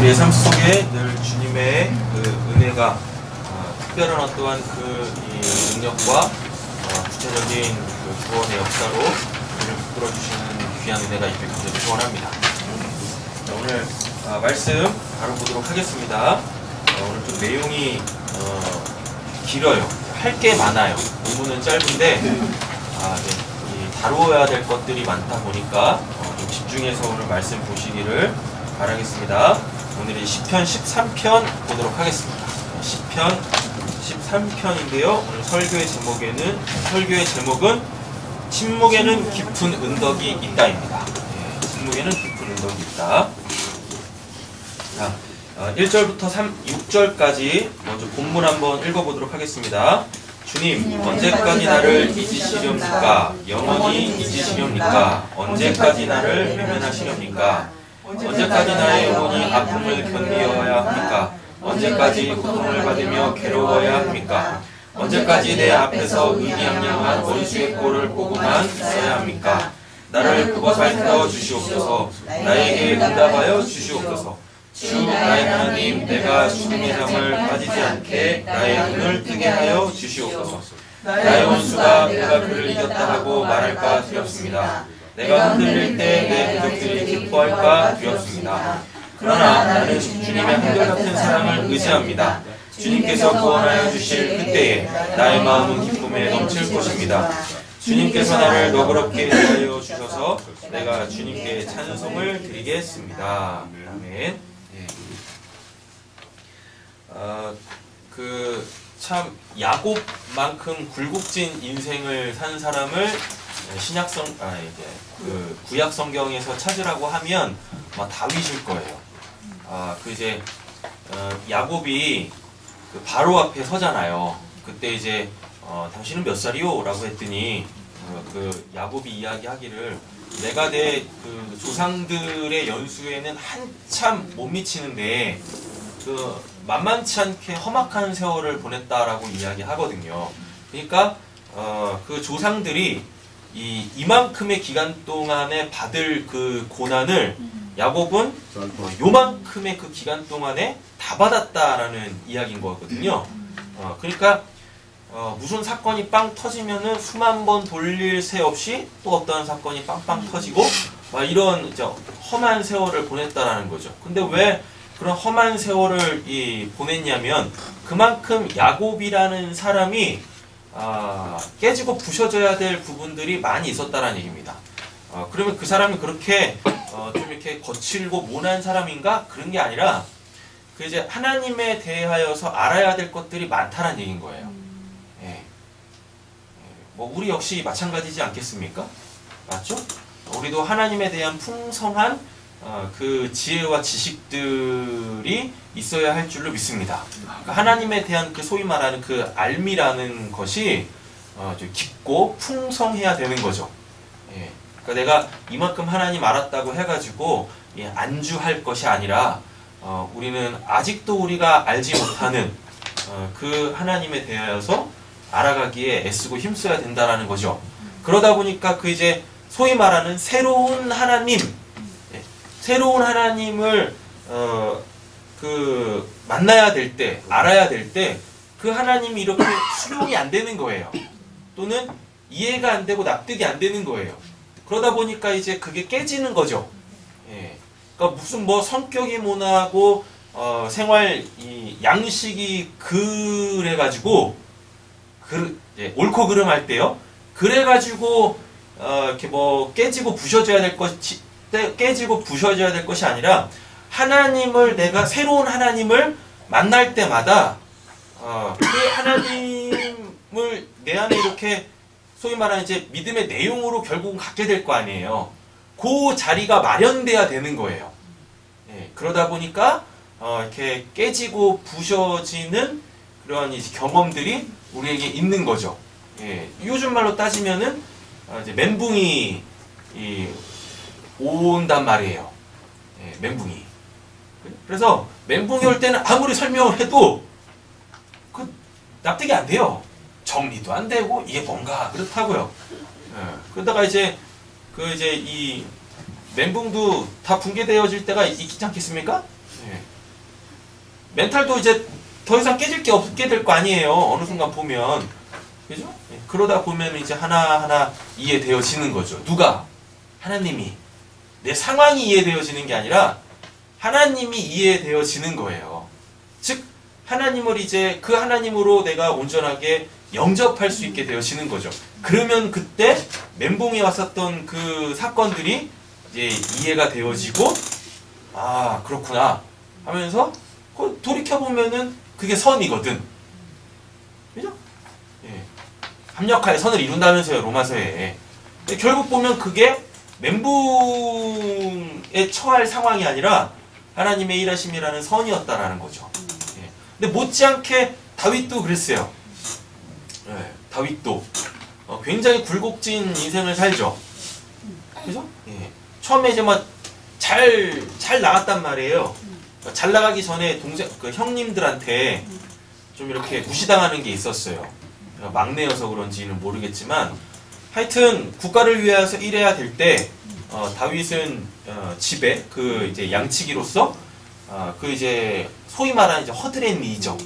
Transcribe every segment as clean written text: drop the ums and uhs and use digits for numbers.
우리의 삶 속에 늘 주님의 그 은혜가 특별한 어떠한 이 능력과 구체적인 그 구원의 역사로 우리를 이끌어 주시는 귀한 은혜가 있길 간절히 소원합니다. 자, 오늘 말씀 바로 보도록 하겠습니다. 오늘 좀 내용이 길어요. 할 게 많아요. 본문은 짧은데 다루어야 될 것들이 많다 보니까 좀 집중해서 오늘 말씀 보시기를 바라겠습니다. 오늘이 시편 13편 보도록 하겠습니다. 시편 13편인데요. 오늘 설교의 제목은 침묵에는 깊은 은덕이 있다입니다. 침묵에는 깊은 은덕이 있다. 자, 1절부터 6절까지 먼저 본문 한번 읽어보도록 하겠습니다. 주님, 언제까지 나를 잊으시렵니까? 영원히 잊으시렵니까? 언제까지 나를 외면하시렵니까? 언제까지 나의 영혼이 아픔을 견디어야 합니까? 언제까지 고통을 받으며 괴로워야 합니까? 언제까지 내 앞에서 의기양양한 원수의 꼴을 보고만 있어야 합니까? 나를 보살펴 주시옵소서. 나에게 응답하여 주시옵소서. 주 나의 하나님, 내가 죽음의 잠을 빠지지 않게 나의 눈을 뜨게 하여 주시옵소서. 나의 원수가 내가 그를 이겼다 하고 말할까 두렵습니다. 내가 흔들릴 때 내 가족들이 기뻐할까 두렵습니다. 그러나 나는 주님의 한결같은 사랑을 의지합니다. 주님께서 구원하여 주실 그때에 나의 마음은 기쁨에 넘칠 것입니다. 주님께서 나를 너그럽게 대하여 주셔서 내가 주님께 찬송을 드리겠습니다. 아멘. 참 야곱만큼 굴곡진 인생을 산 사람을 구약 성경에서 찾으라고 하면 다윗일 거예요. 야곱이 바로 앞에 서잖아요. 그때 이제 당신은 몇 살이요? 라고 했더니 야곱이 이야기하기를 내가 내 조상들의 연수에는 한참 못 미치는데 만만치 않게 험악한 세월을 보냈다라고 이야기하거든요. 그러니까 그 조상들이 이만큼의 기간 동안에 받을 그 고난을 야곱은 요만큼의 그 기간 동안에 다 받았다라는 이야기인 거거든요. 그러니까 무슨 사건이 빵 터지면은 수만 번 돌릴 새 없이 또 어떤 사건이 빵빵 터지고 이런 험한 세월을 보냈다라는 거죠. 근데 왜 그런 험한 세월을 보냈냐면 그만큼 야곱이라는 사람이 깨지고 부셔져야 될 부분들이 많이 있었다라는 얘기입니다. 그러면 그 사람이 그렇게 좀 이렇게 거칠고 모난 사람인가? 그런 게 아니라 이제 하나님에 대하여서 알아야 될 것들이 많다라는 얘기인 거예요. 우리 역시 마찬가지지 않겠습니까? 맞죠? 우리도 하나님에 대한 풍성한 그 지혜와 지식들이 있어야 할 줄로 믿습니다. 하나님에 대한 소위 말하는 그 알미라는 것이 좀 깊고 풍성해야 되는 거죠. 그러니까 내가 이만큼 하나님 알았다고 해가지고 안주할 것이 아니라 우리는 아직도 우리가 알지 못하는 그 하나님에 대하여서 알아가기에 애쓰고 힘써야 된다라는 거죠. 그러다 보니까 이제 소위 말하는 새로운 하나님을 만나야 될 때, 알아야 될 때 그 하나님이 이렇게 수용이 안 되는 거예요. 또는 이해가 안 되고 납득이 안 되는 거예요. 그러다 보니까 이제 그게 깨지는 거죠. 그러니까 무슨 성격이 모나고 생활 양식이 그래가지고 옳고 그름 할 때요. 그래가지고 이렇게 깨지고 부셔져야 될 것이 아니라 내가 새로운 하나님을 만날 때마다 그 하나님을 내 안에 이렇게 소위 말하는 이제 믿음의 내용으로 결국은 갖게 될 거 아니에요. 그 자리가 마련돼야 되는 거예요. 그러다 보니까 이렇게 깨지고 부셔지는 그런 경험들이 우리에게 있는 거죠. 요즘 말로 따지면은 이제 멘붕이 온단 말이에요. 멘붕이. 그래서 멘붕이 올 때는 아무리 설명을 해도 납득이 안 돼요. 정리도 안 되고 이게 뭔가 그렇다고요. 그러다가 이제 이 멘붕도 다 붕괴되어질 때가 있지 않겠습니까? 멘탈도 이제 더 이상 깨질 게 없게 될 거 아니에요. 어느 순간 보면. 그죠? 그러다 보면 이제 하나하나 이해되어지는 거죠. 누가? 하나님이. 내 상황이 이해되어지는 게 아니라 하나님이 이해되어지는 거예요. 즉, 하나님을 이제 그 하나님으로 내가 온전하게 영접할 수 있게 되어지는 거죠. 그러면 그때 멘붕이 왔었던 그 사건들이 이제 이해가 되어지고, 아, 그렇구나 하면서 돌이켜보면은 그게 선이거든. 그죠? 예. 합력하여 선을 이룬다면서요, 로마서에. 근데 결국 보면 그게 멘붕에 처할 상황이 아니라 하나님의 일하심이라는 선이었다라는 거죠. 예. 근데 못지않게 다윗도 그랬어요. 예. 다윗도 굉장히 굴곡진 인생을 살죠. 그죠? 예. 처음에 이제 막 잘 나갔단 말이에요. 잘 나가기 전에 그 형님들한테 좀 이렇게 무시당하는 게 있었어요. 막내여서 그런지는 모르겠지만 하여튼 국가를 위해서 일해야 될 때 다윗은 집에 그 이제 양치기로서 그 이제 소위 말하는 이제 허드렛 일이죠.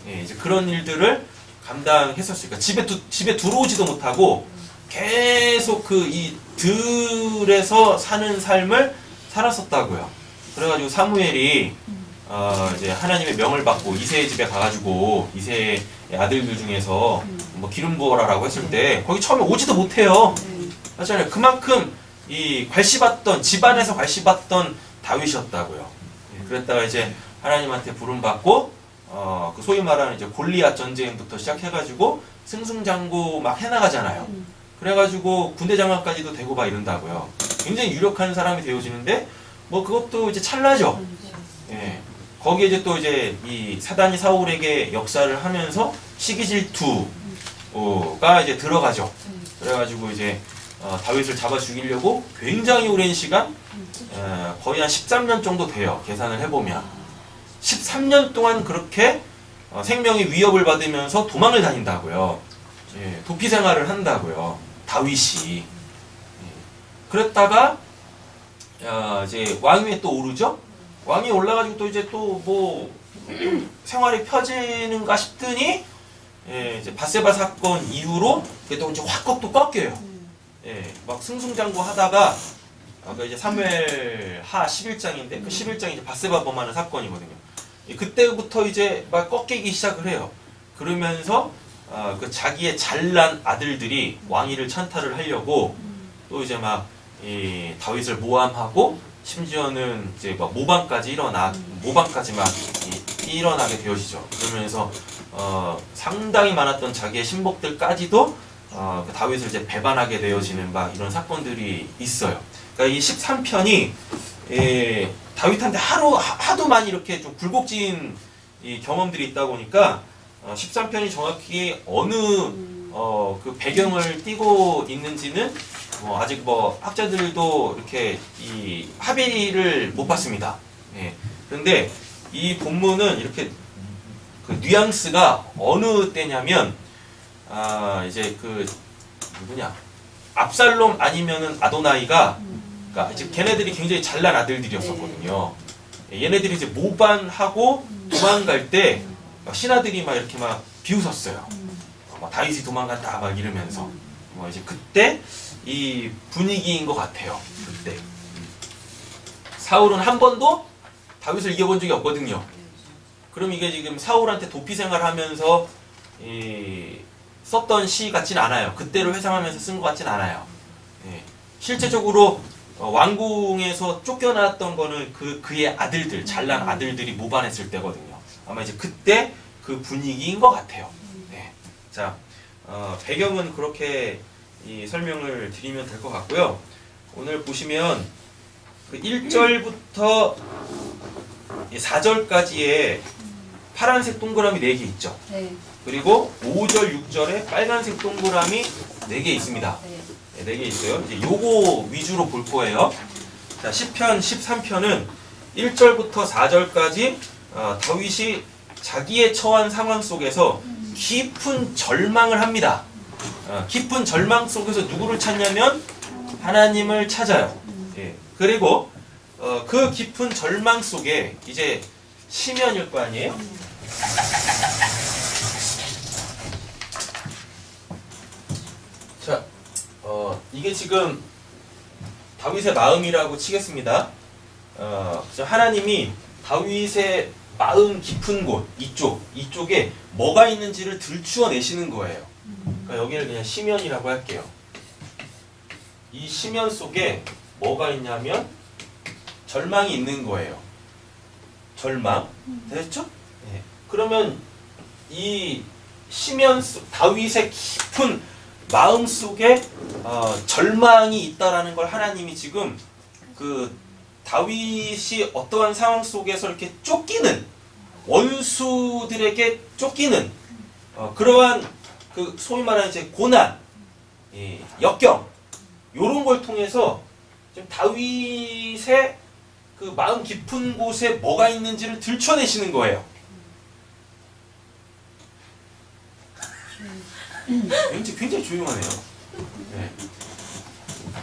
예, 이제 그런 일들을 감당했었어요. 그러니까 집에 들어오지도 못하고 계속 그 이 들에서 사는 삶을 살았었다고요. 그래가지고 사무엘이 이제 하나님의 명을 받고 이새의 집에 가가지고 이새의 아들들 중에서 뭐 기름 부어라라고 했을 때 거기 처음에 오지도 못해요. 맞잖아요. 그만큼 이 괄시받던 집안에서 괄시받던 다윗이었다고요. 그랬다가 이제 하나님한테 부름 받고 그 소위 말하는 이제 골리앗 전쟁부터 시작해가지고 승승장구 막 해나가잖아요. 그래가지고 군대 장관까지도 되고 막 이런다고요. 굉장히 유력한 사람이 되어지는데 뭐 그것도 이제 찰나죠. 예. 거기에 이제 또 이제 이 사단이 사울에게 역사를 하면서 시기 질투가 이제 들어가죠. 그래가지고 이제 다윗을 잡아 죽이려고 굉장히 오랜 시간 거의 한 13년 정도 돼요. 계산을 해보면 13년 동안 그렇게 생명의 위협을 받으면서 도망을 다닌다고요. 예. 도피 생활을 한다고요. 다윗이. 예. 그랬다가 이제 왕 위에 또 오르죠. 왕이 올라가지고 또 이제 또 뭐 생활이 펴지는가 싶더니 예, 이제 밧세바 사건 이후로 그게 또 이제 확 또 꺾여요. 예, 막 승승장구 하다가 그 이제 사무엘 하 11장인데 그 11장이 이제 밧세바 범하는 사건이거든요. 예, 그때부터 이제 막 꺾이기 시작을 해요. 그러면서 그 자기의 잘난 아들들이 왕위를 찬탈을 하려고 또 이제 막 이 다윗을 모함하고 심지어는 이제 막 모방까지 막 일어나게 되어지죠. 그러면서 상당히 많았던 자기의 신복들까지도 그 다윗을 이제 배반하게 되어지는 막 이런 사건들이 있어요. 그러니까 이 13편이 다윗한테 하도 많이 이렇게 좀 굴곡진 이 경험들이 있다 보니까 13편이 정확히 어느 그 배경을 띠고 있는지는 아직 뭐 학자들도 이렇게 이 합의를 못 봤습니다. 예. 그런데 이 본문은 이렇게 그 뉘앙스가 어느 때냐면 이제 그 누구냐 압살롬 아니면은 아도나이가 그러니까 이제 걔네들이 굉장히 잘난 아들들이었었거든요. 얘네들이 이제 모반하고 도망갈 때 막 신하들이 막 이렇게 막 비웃었어요. 막 다윗이 도망간다 막 이러면서 이제 그때 이 분위기인 것 같아요. 그때 사울은 한 번도 다윗을 이겨본 적이 없거든요. 그럼 이게 지금 사울한테 도피 생활하면서 썼던 시 같진 않아요. 그때를 회상하면서 쓴 것 같진 않아요. 예. 실제적으로 왕궁에서 쫓겨났던 거는 그의 아들들, 잘난 아들들이 모반했을 때거든요. 아마 이제 그때 그 분위기인 것 같아요. 네. 자, 배경은 그렇게 이 설명을 드리면 될 것 같고요. 오늘 보시면 그 1절부터 4절까지의 파란색 동그라미 4개 있죠. 네. 그리고 5절, 6절에 빨간색 동그라미 4개 있습니다. 네, 4개 있어요. 이제 요거 위주로 볼 거예요. 자, 10편, 13편은 1절부터 4절까지 다윗이 자기의 처한 상황 속에서 깊은 절망을 합니다. 깊은 절망 속에서 누구를 찾냐면 하나님을 찾아요. 예. 그리고 그 깊은 절망 속에 이제 시면일 거 아니에요? 자, 이게 지금 다윗의 마음이라고 치겠습니다. 하나님이 다윗의 마음 깊은 곳, 이쪽에 뭐가 있는지를 들추어내시는 거예요. 그러니까 여기를 그냥 시면이라고 할게요. 이 시면 속에 뭐가 있냐면 절망이 있는 거예요. 절망. 됐죠? 네. 그러면 이 시면 속, 다윗의 깊은 마음 속에 절망이 있다라는 걸 하나님이 지금 그 다윗이 어떠한 상황 속에서 이렇게 쫓기는 원수들에게 쫓기는 그러한 그 소위 말하는 이제 고난, 역경 요런 걸 통해서 지금 다윗의 그 마음 깊은 곳에 뭐가 있는지를 들춰내시는 거예요. 왠지 굉장히 조용하네요. 네.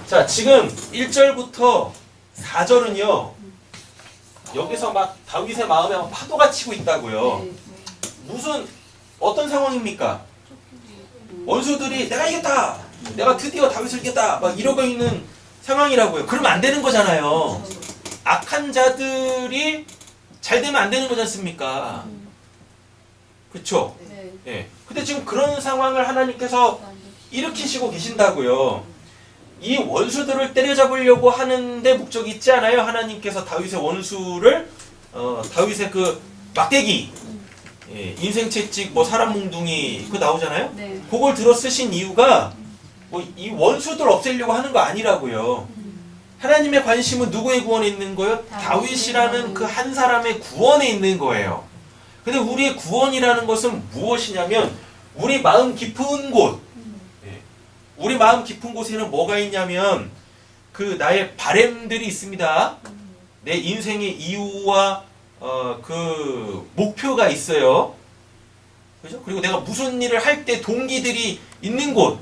자, 지금 1절부터 4절은요. 여기서 막 다윗의 마음에 막 파도가 치고 있다고요. 무슨 어떤 상황입니까? 원수들이 내가 이겼다. 내가 드디어 다윗을 이겼다. 막 이러고 있는 상황이라고요. 그러면 안 되는 거잖아요. 악한 자들이 잘 되면 안 되는 거지 않습니까? 그렇죠? 네. 근데 지금 그런 상황을 하나님께서 일으키시고 계신다고요. 이 원수들을 때려잡으려고 하는데 목적이 있지 않아요? 하나님께서 다윗의 원수를 다윗의 그 막대기 인생 채찍 뭐 사람 몽둥이 그거 나오잖아요? 네. 그걸 들어 쓰신 이유가 뭐 이 원수들 없애려고 하는 거 아니라고요. 하나님의 관심은 누구의 구원에 있는 거예요? 다윗이라는 그 한 사람의 구원에 있는 거예요. 근데 우리의 구원이라는 것은 무엇이냐면 우리 마음 깊은 곳, 우리 마음 깊은 곳에는 뭐가 있냐면 그 나의 바램들이 있습니다. 내 인생의 이유와 그 목표가 있어요. 그죠? 그리고 내가 무슨 일을 할 때 동기들이 있는 곳.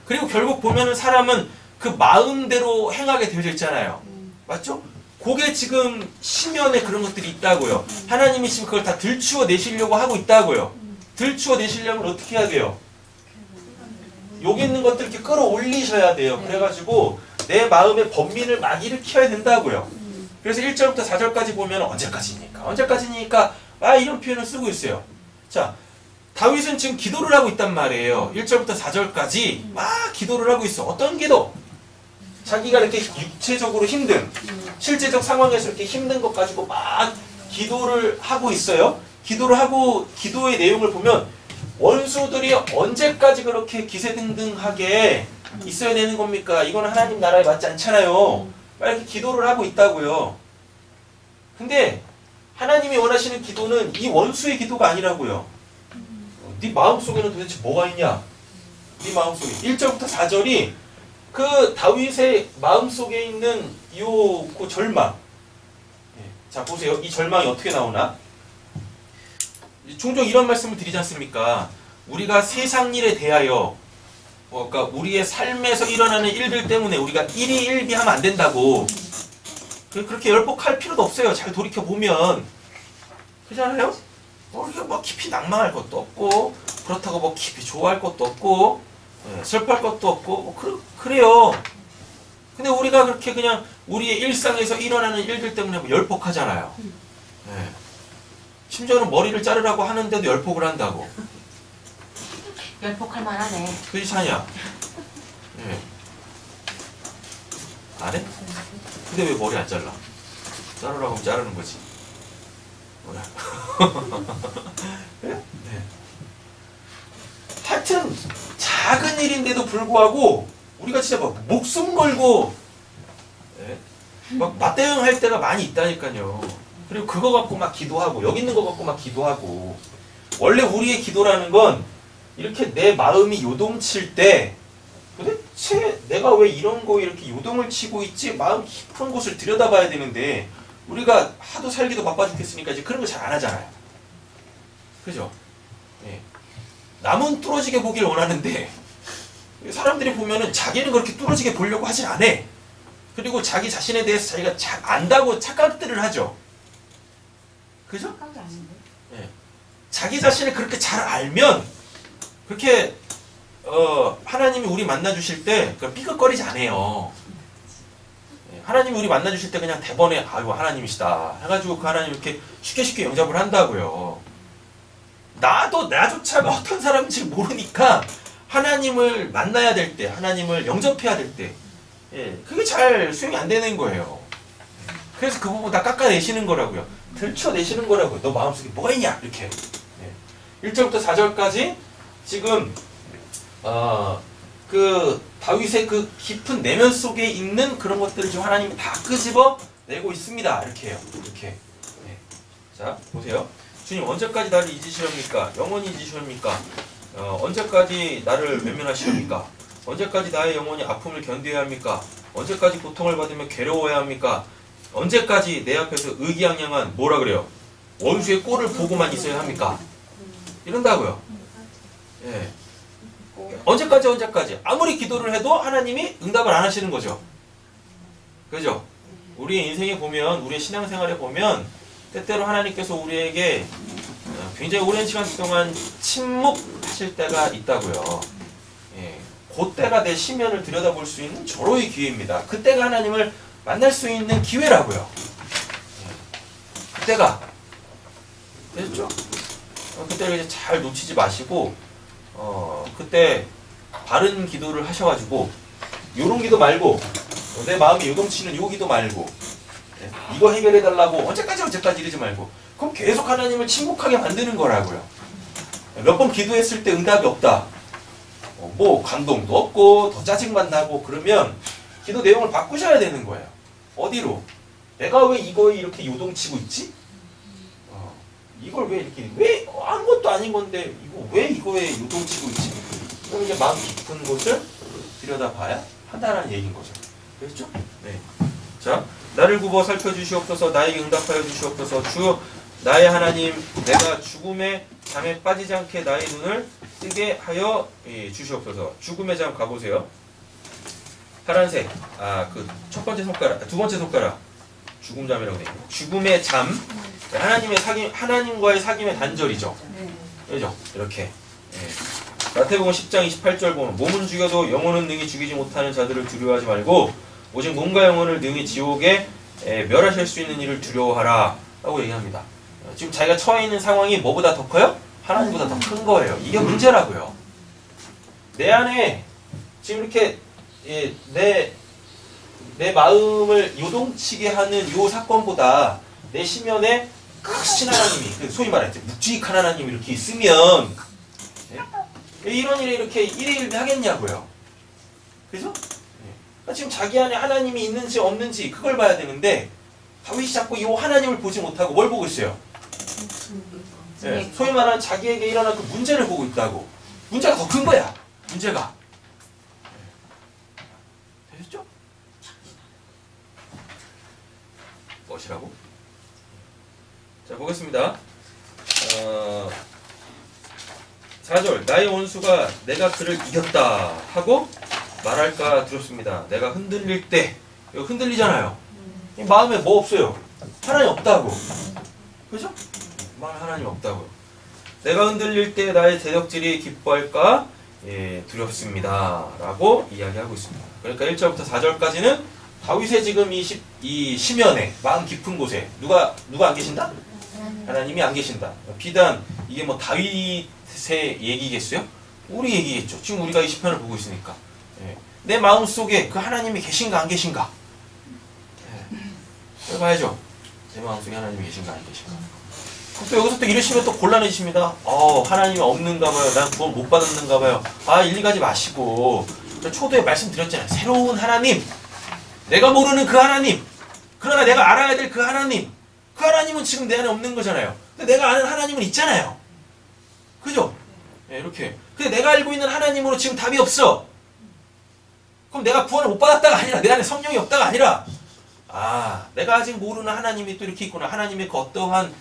그리고 결국 보면은 사람은 그 마음대로 행하게 되어져 있잖아요. 맞죠? 그게 지금 시면에 그런 것들이 있다고요. 하나님이 지금 그걸 다 들추어 내시려고 하고 있다고요. 들추어 내시려면 어떻게 해야 돼요? 여기 있는 것들 이렇게 끌어올리셔야 돼요. 그래가지고 내 마음의 번민을 막 일으켜야 된다고요. 그래서 1절부터 4절까지 보면 언제까지니까 이런 표현을 쓰고 있어요. 자, 다윗은 지금 기도를 하고 있단 말이에요. 1절부터 4절까지 막 기도를 하고 있어. 어떤 기도? 자기가 이렇게 육체적으로 힘든 실제적 상황에서 이렇게 힘든 것 가지고 막 기도를 하고 있어요. 기도를 하고 기도의 내용을 보면 원수들이 언제까지 그렇게 기세등등하게 있어야 되는 겁니까? 이거는 하나님 나라에 맞지 않잖아요. 막 이렇게 기도를 하고 있다고요. 근데 하나님이 원하시는 기도는 이 원수의 기도가 아니라고요. 네 마음속에는 도대체 뭐가 있냐? 네 마음속에 1절부터 4절이 그 다윗의 마음속에 있는 그 절망. 자, 보세요. 이 절망이 어떻게 나오나? 종종 이런 말씀을 드리지 않습니까? 우리가 세상 일에 대하여 그러니까 우리의 삶에서 일어나는 일들 때문에 우리가 일희일비하면 안 된다고. 그렇게 열폭할 필요도 없어요. 잘 돌이켜보면. 그렇잖아요? 우리가 뭐 깊이 낭망할 것도 없고 그렇다고 뭐 깊이 좋아할 것도 없고 슬퍼할 것도 없고 뭐 그래요. 근데 우리가 그렇게 그냥 우리의 일상에서 일어나는 일들 때문에 뭐 열폭하잖아요. 심지어는 머리를 자르라고 하는데도 열폭을 한다고. 열폭할 만하네. 그렇지 않냐? 안 해? 근데 왜 머리 안 잘라? 자르라고 하면 자르는 거지. 네? 하여튼 작은 일인데도 불구하고 우리가 진짜 막 목숨 걸고 막 맞대응할 때가 많이 있다니까요. 그리고 그거 갖고 막 기도하고 여기 있는 거 갖고 막 기도하고. 원래 우리의 기도라는 건 이렇게 내 마음이 요동칠 때 도대체 내가 왜 이런 거에 이렇게 요동을 치고 있지? 마음 깊은 곳을 들여다봐야 되는데 우리가 하도 살기도 바빠 죽겠으니까 이제 그런 거 잘 안 하잖아요. 그죠? 남은 뚫어지게 보길 원하는데 사람들이 보면은 자기는 그렇게 뚫어지게 보려고 하질 않아. 그리고 자기 자신에 대해서 자기가 안다고 착각들을 하죠. 그죠? 예. 자기 자신을 그렇게 잘 알면 그렇게 하나님이 우리 만나주실 때 삐걱거리지 않아요. 예. 하나님이 우리 만나주실 때 그냥 대번에 아이고 하나님이시다 해가지고 그 하나님 이렇게 쉽게 영접을 한다고요. 나조차 어떤 사람인지 모르니까 하나님을 만나야 될 때, 하나님을 영접해야 될 때, 예, 그게 잘 수용이 안 되는 거예요. 그래서 그 부분 다 깎아내시는 거라고요. 들춰내시는 거라고요. 너 마음속에 뭐가 있냐? 이렇게. 예. 1절부터 4절까지 지금 그 다윗의 그 깊은 내면 속에 있는 그런 것들을 지금 하나님이 다 끄집어 내고 있습니다. 이렇게 해요. 이렇게. 예. 자, 보세요. 주님 언제까지 나를 잊으시렵니까? 영원히 잊으시렵니까? 언제까지 나를 외면하시렵니까? 언제까지 나의 영혼이 아픔을 견뎌야 합니까? 언제까지 고통을 받으며 괴로워야 합니까? 언제까지 내 앞에서 의기양양한 뭐라 그래요? 원수의 꼴을 보고만 있어야 합니까? 이런다고요. 예. 언제까지 아무리 기도를 해도 하나님이 응답을 안 하시는 거죠. 그죠? 우리의 인생에 보면, 우리의 신앙생활에 보면 때때로 하나님께서 우리에게 굉장히 오랜 시간 동안 침묵하실 때가 있다고요. 예. 그때가 내 심연을 들여다볼 수 있는 절호의 기회입니다. 그때가 하나님을 만날 수 있는 기회라고요. 예. 그때가 됐죠? 그때를 이제 잘 놓치지 마시고 그때 바른 기도를 하셔가지고 요런 기도 말고 내 마음이 요동치는 요 기도 말고 이거 해결해달라고 언제까지 이러지 말고 그럼 계속 하나님을 침묵하게 만드는 거라고요. 몇 번 기도했을 때 응답이 없다. 뭐 감동도 없고 더 짜증만 나고 그러면 기도 내용을 바꾸셔야 되는 거예요. 어디로? 내가 왜 이거에 이렇게 요동치고 있지? 이걸 왜 아무것도 아닌 건데 왜 이거에 요동치고 있지? 그럼 이제 마음 깊은 곳을 들여다봐야 한다는 얘기인 거죠. 그렇죠? 네. 자, 나를 굽어 살펴주시옵소서. 나에게 응답하여 주시옵소서. 주 나의 하나님, 내가 죽음의 잠에 빠지지 않게 나의 눈을 뜨게 하여 주시옵소서. 죽음의 잠 가보세요. 파란색. 그 첫 번째 손가락, 두 번째 손가락. 죽음 잠이라고 되어 있네요. 죽음의 잠. 하나님과의 사귐의 단절이죠. 그죠? 이렇게. 예. 마태복음 10장 28절 보면 몸은 죽여도 영혼은 능히 죽이지 못하는 자들을 두려워하지 말고 오직 몸과 영혼을 능히 지옥에 멸하실 수 있는 일을 두려워하라 라고 얘기합니다. 지금 자기가 처해 있는 상황이 뭐보다 더 커요? 하나님보다 더 큰 거예요. 이게 문제라고요. 내 안에 지금 이렇게 내 마음을 요동치게 하는 요 사건보다 내 심연에 크신 하나님이, 소위 말해 묵직한 하나님이 이렇게 있으면 이런 일에 이렇게 일일비 하겠냐고요. 그죠? 그러니까 지금 자기 안에 하나님이 있는지 없는지 그걸 봐야 되는데 다윗이 자꾸 이 하나님을 보지 못하고 뭘 보고 있어요? 소위 말하는 자기에게 일어난 그 문제를 보고 있다고. 문제가 더 큰 거야. 문제가. 되셨죠? 무엇이라고? 자, 보겠습니다. 4절 나의 원수가 내가 그를 이겼다 하고 말할까 두렵습니다. 내가 흔들릴 때 이거 흔들리잖아요. 마음에 뭐 없어요? 하나님 없다고. 그죠? 마음에 하나님 없다고. 내가 흔들릴 때 나의 대적질이 기뻐할까 두렵습니다. 라고 이야기하고 있습니다. 그러니까 1절부터 4절까지는 다윗의 지금 이 심연에 마음 깊은 곳에 누가 안 계신다? 하나님이 안 계신다. 비단 이게 뭐 다윗의 얘기겠어요? 우리 얘기겠죠. 지금 우리가 이 시편을 보고 있으니까. 내 마음 속에 그 하나님이 계신가 안 계신가? 봐야죠. 내 마음 속에 하나님이 계신가 안 계신가? 또 여기서 또 이러시면 또 곤란해지십니다. 하나님이 없는가 봐요. 난 구원 못 받았는가 봐요. 일 가지 마시고 초도에 말씀드렸잖아요. 새로운 하나님, 내가 모르는 그 하나님, 그러나 내가 알아야 될 그 하나님, 그 하나님은 지금 내 안에 없는 거잖아요. 근데 내가 아는 하나님은 있잖아요. 그죠? 이렇게. 근데 내가 알고 있는 하나님으로 지금 답이 없어. 그럼 내가 구원을 못 받았다가 아니라 내 안에 성령이 없다가 아니라 내가 아직 모르는 하나님이 또 이렇게 있구나. 하나님의 그 어떠한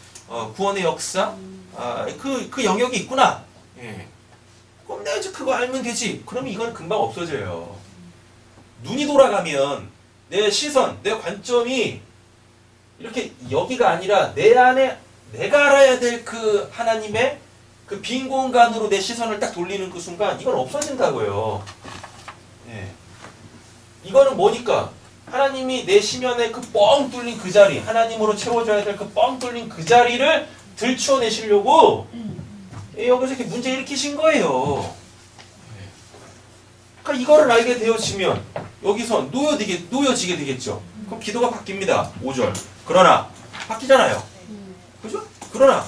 구원의 역사, 그 영역이 있구나. 그럼 내가 이제 그거 알면 되지. 그러면 이건 금방 없어져요. 눈이 돌아가면 내 시선, 내 관점이 이렇게 여기가 아니라 내 안에 내가 알아야 될 그 하나님의 그 빈 공간으로 내 시선을 딱 돌리는 그 순간 이건 없어진다고요. 예. 이거는 뭐니까? 하나님이 내 심연에 그 뻥 뚫린 그 자리, 하나님으로 채워줘야 될 그 뻥 뚫린 그 자리를 들추어내시려고 여기서 이렇게 문제 일으키신 거예요. 그러니까 이거를 알게 되어지면 여기서 놓여지게 되겠죠. 그럼 기도가 바뀝니다. 5절. 그러나 바뀌잖아요. 그죠? 그러나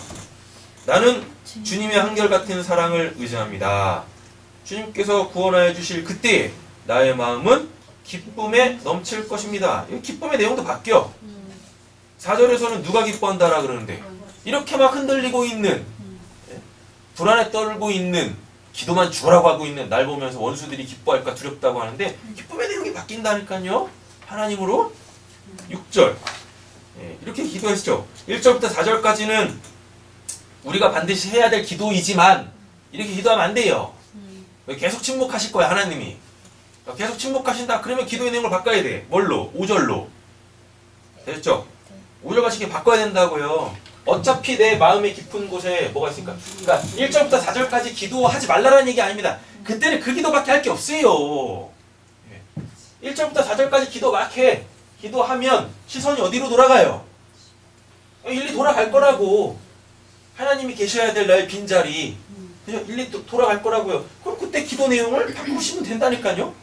나는 주님의 한결같은 사랑을 의지합니다. 주님께서 구원하여 주실 그때 나의 마음은 기쁨에 넘칠 것입니다. 이 기쁨의 내용도 바뀌어. 4절에서는 누가 기뻐한다라 그러는데 이렇게 막 흔들리고 있는, 불안에 떨고 있는, 기도만 죽으라고 하고 있는 날 보면서 원수들이 기뻐할까 두렵다고 하는데 기쁨의 내용이 바뀐다니까요. 하나님으로. 6절. 이렇게 기도했죠. 1절부터 4절까지는 우리가 반드시 해야 될 기도이지만 이렇게 기도하면 안 돼요. 계속 침묵하실 거야 하나님이. 계속 침묵하신다. 그러면 기도의 내용을 바꿔야 돼. 뭘로? 5절로. 됐죠? 5절까지 바꿔야 된다고요. 어차피 내 마음의 깊은 곳에 뭐가 있으니까. 그러니까 1절부터 4절까지 기도하지 말라는 얘기 아닙니다. 그때는 그 기도밖에 할 게 없어요. 1절부터 4절까지 기도 막 해. 기도하면 시선이 어디로 돌아가요? 일리 돌아갈 거라고. 하나님이 계셔야 될 나의 빈자리. 일리 돌아갈 거라고요. 그럼 그때 기도 내용을 바꾸시면 된다니까요.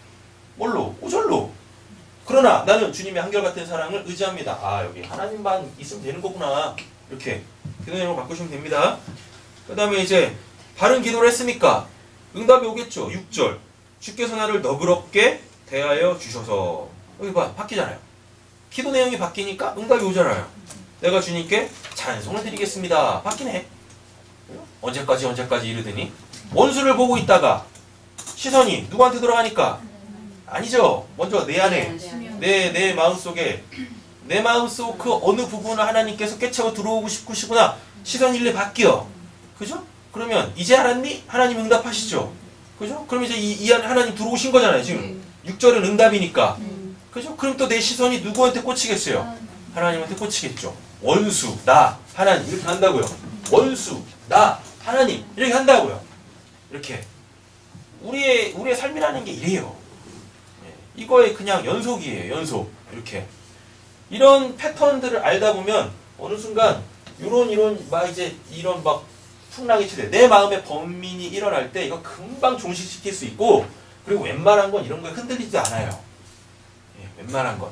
뭘로? 5절로. 그러나 나는 주님의 한결같은 사랑을 의지합니다. 아, 여기 하나님만 있으면 되는 거구나. 이렇게 기도 내용을 바꾸시면 됩니다. 그 다음에 이제 바른 기도를 했으니까 응답이 오겠죠. 6절. 주께서 나를 너그럽게 대하여 주셔서. 여기 봐, 바뀌잖아요. 기도 내용이 바뀌니까 응답이 오잖아요. 내가 주님께 찬송을 드리겠습니다. 바뀌네. 언제까지 이르더니 원수를 보고 있다가 시선이 누구한테 돌아가니까 아니죠. 먼저 내 안에 내 마음속에 내 마음속 그 어느 부분을 하나님께서 깨차고 들어오고 싶으시구나. 시선 일리 바뀌어. 그죠? 그러면 이제 알았니? 하나님 응답하시죠. 그죠? 그럼 이제 이 안에 하나님 들어오신 거잖아요. 지금 6절은 응답이니까. 그죠? 그럼 또 내 시선이 누구한테 꽂히겠어요? 하나님한테 꽂히겠죠. 원수, 나, 하나님 이렇게 한다고요. 원수, 나, 하나님 이렇게 한다고요. 이렇게 우리의 삶이라는 게 이래요. 이거의 그냥 연속이에요. 연속. 이렇게 이런 패턴들을 알다 보면 어느 순간 이런 막 풍랑이 치대. 내 마음의 번민이 일어날 때 이거 금방 종식시킬 수 있고, 그리고 웬만한 건 이런 거에 흔들리지도 않아요. 웬만한 건.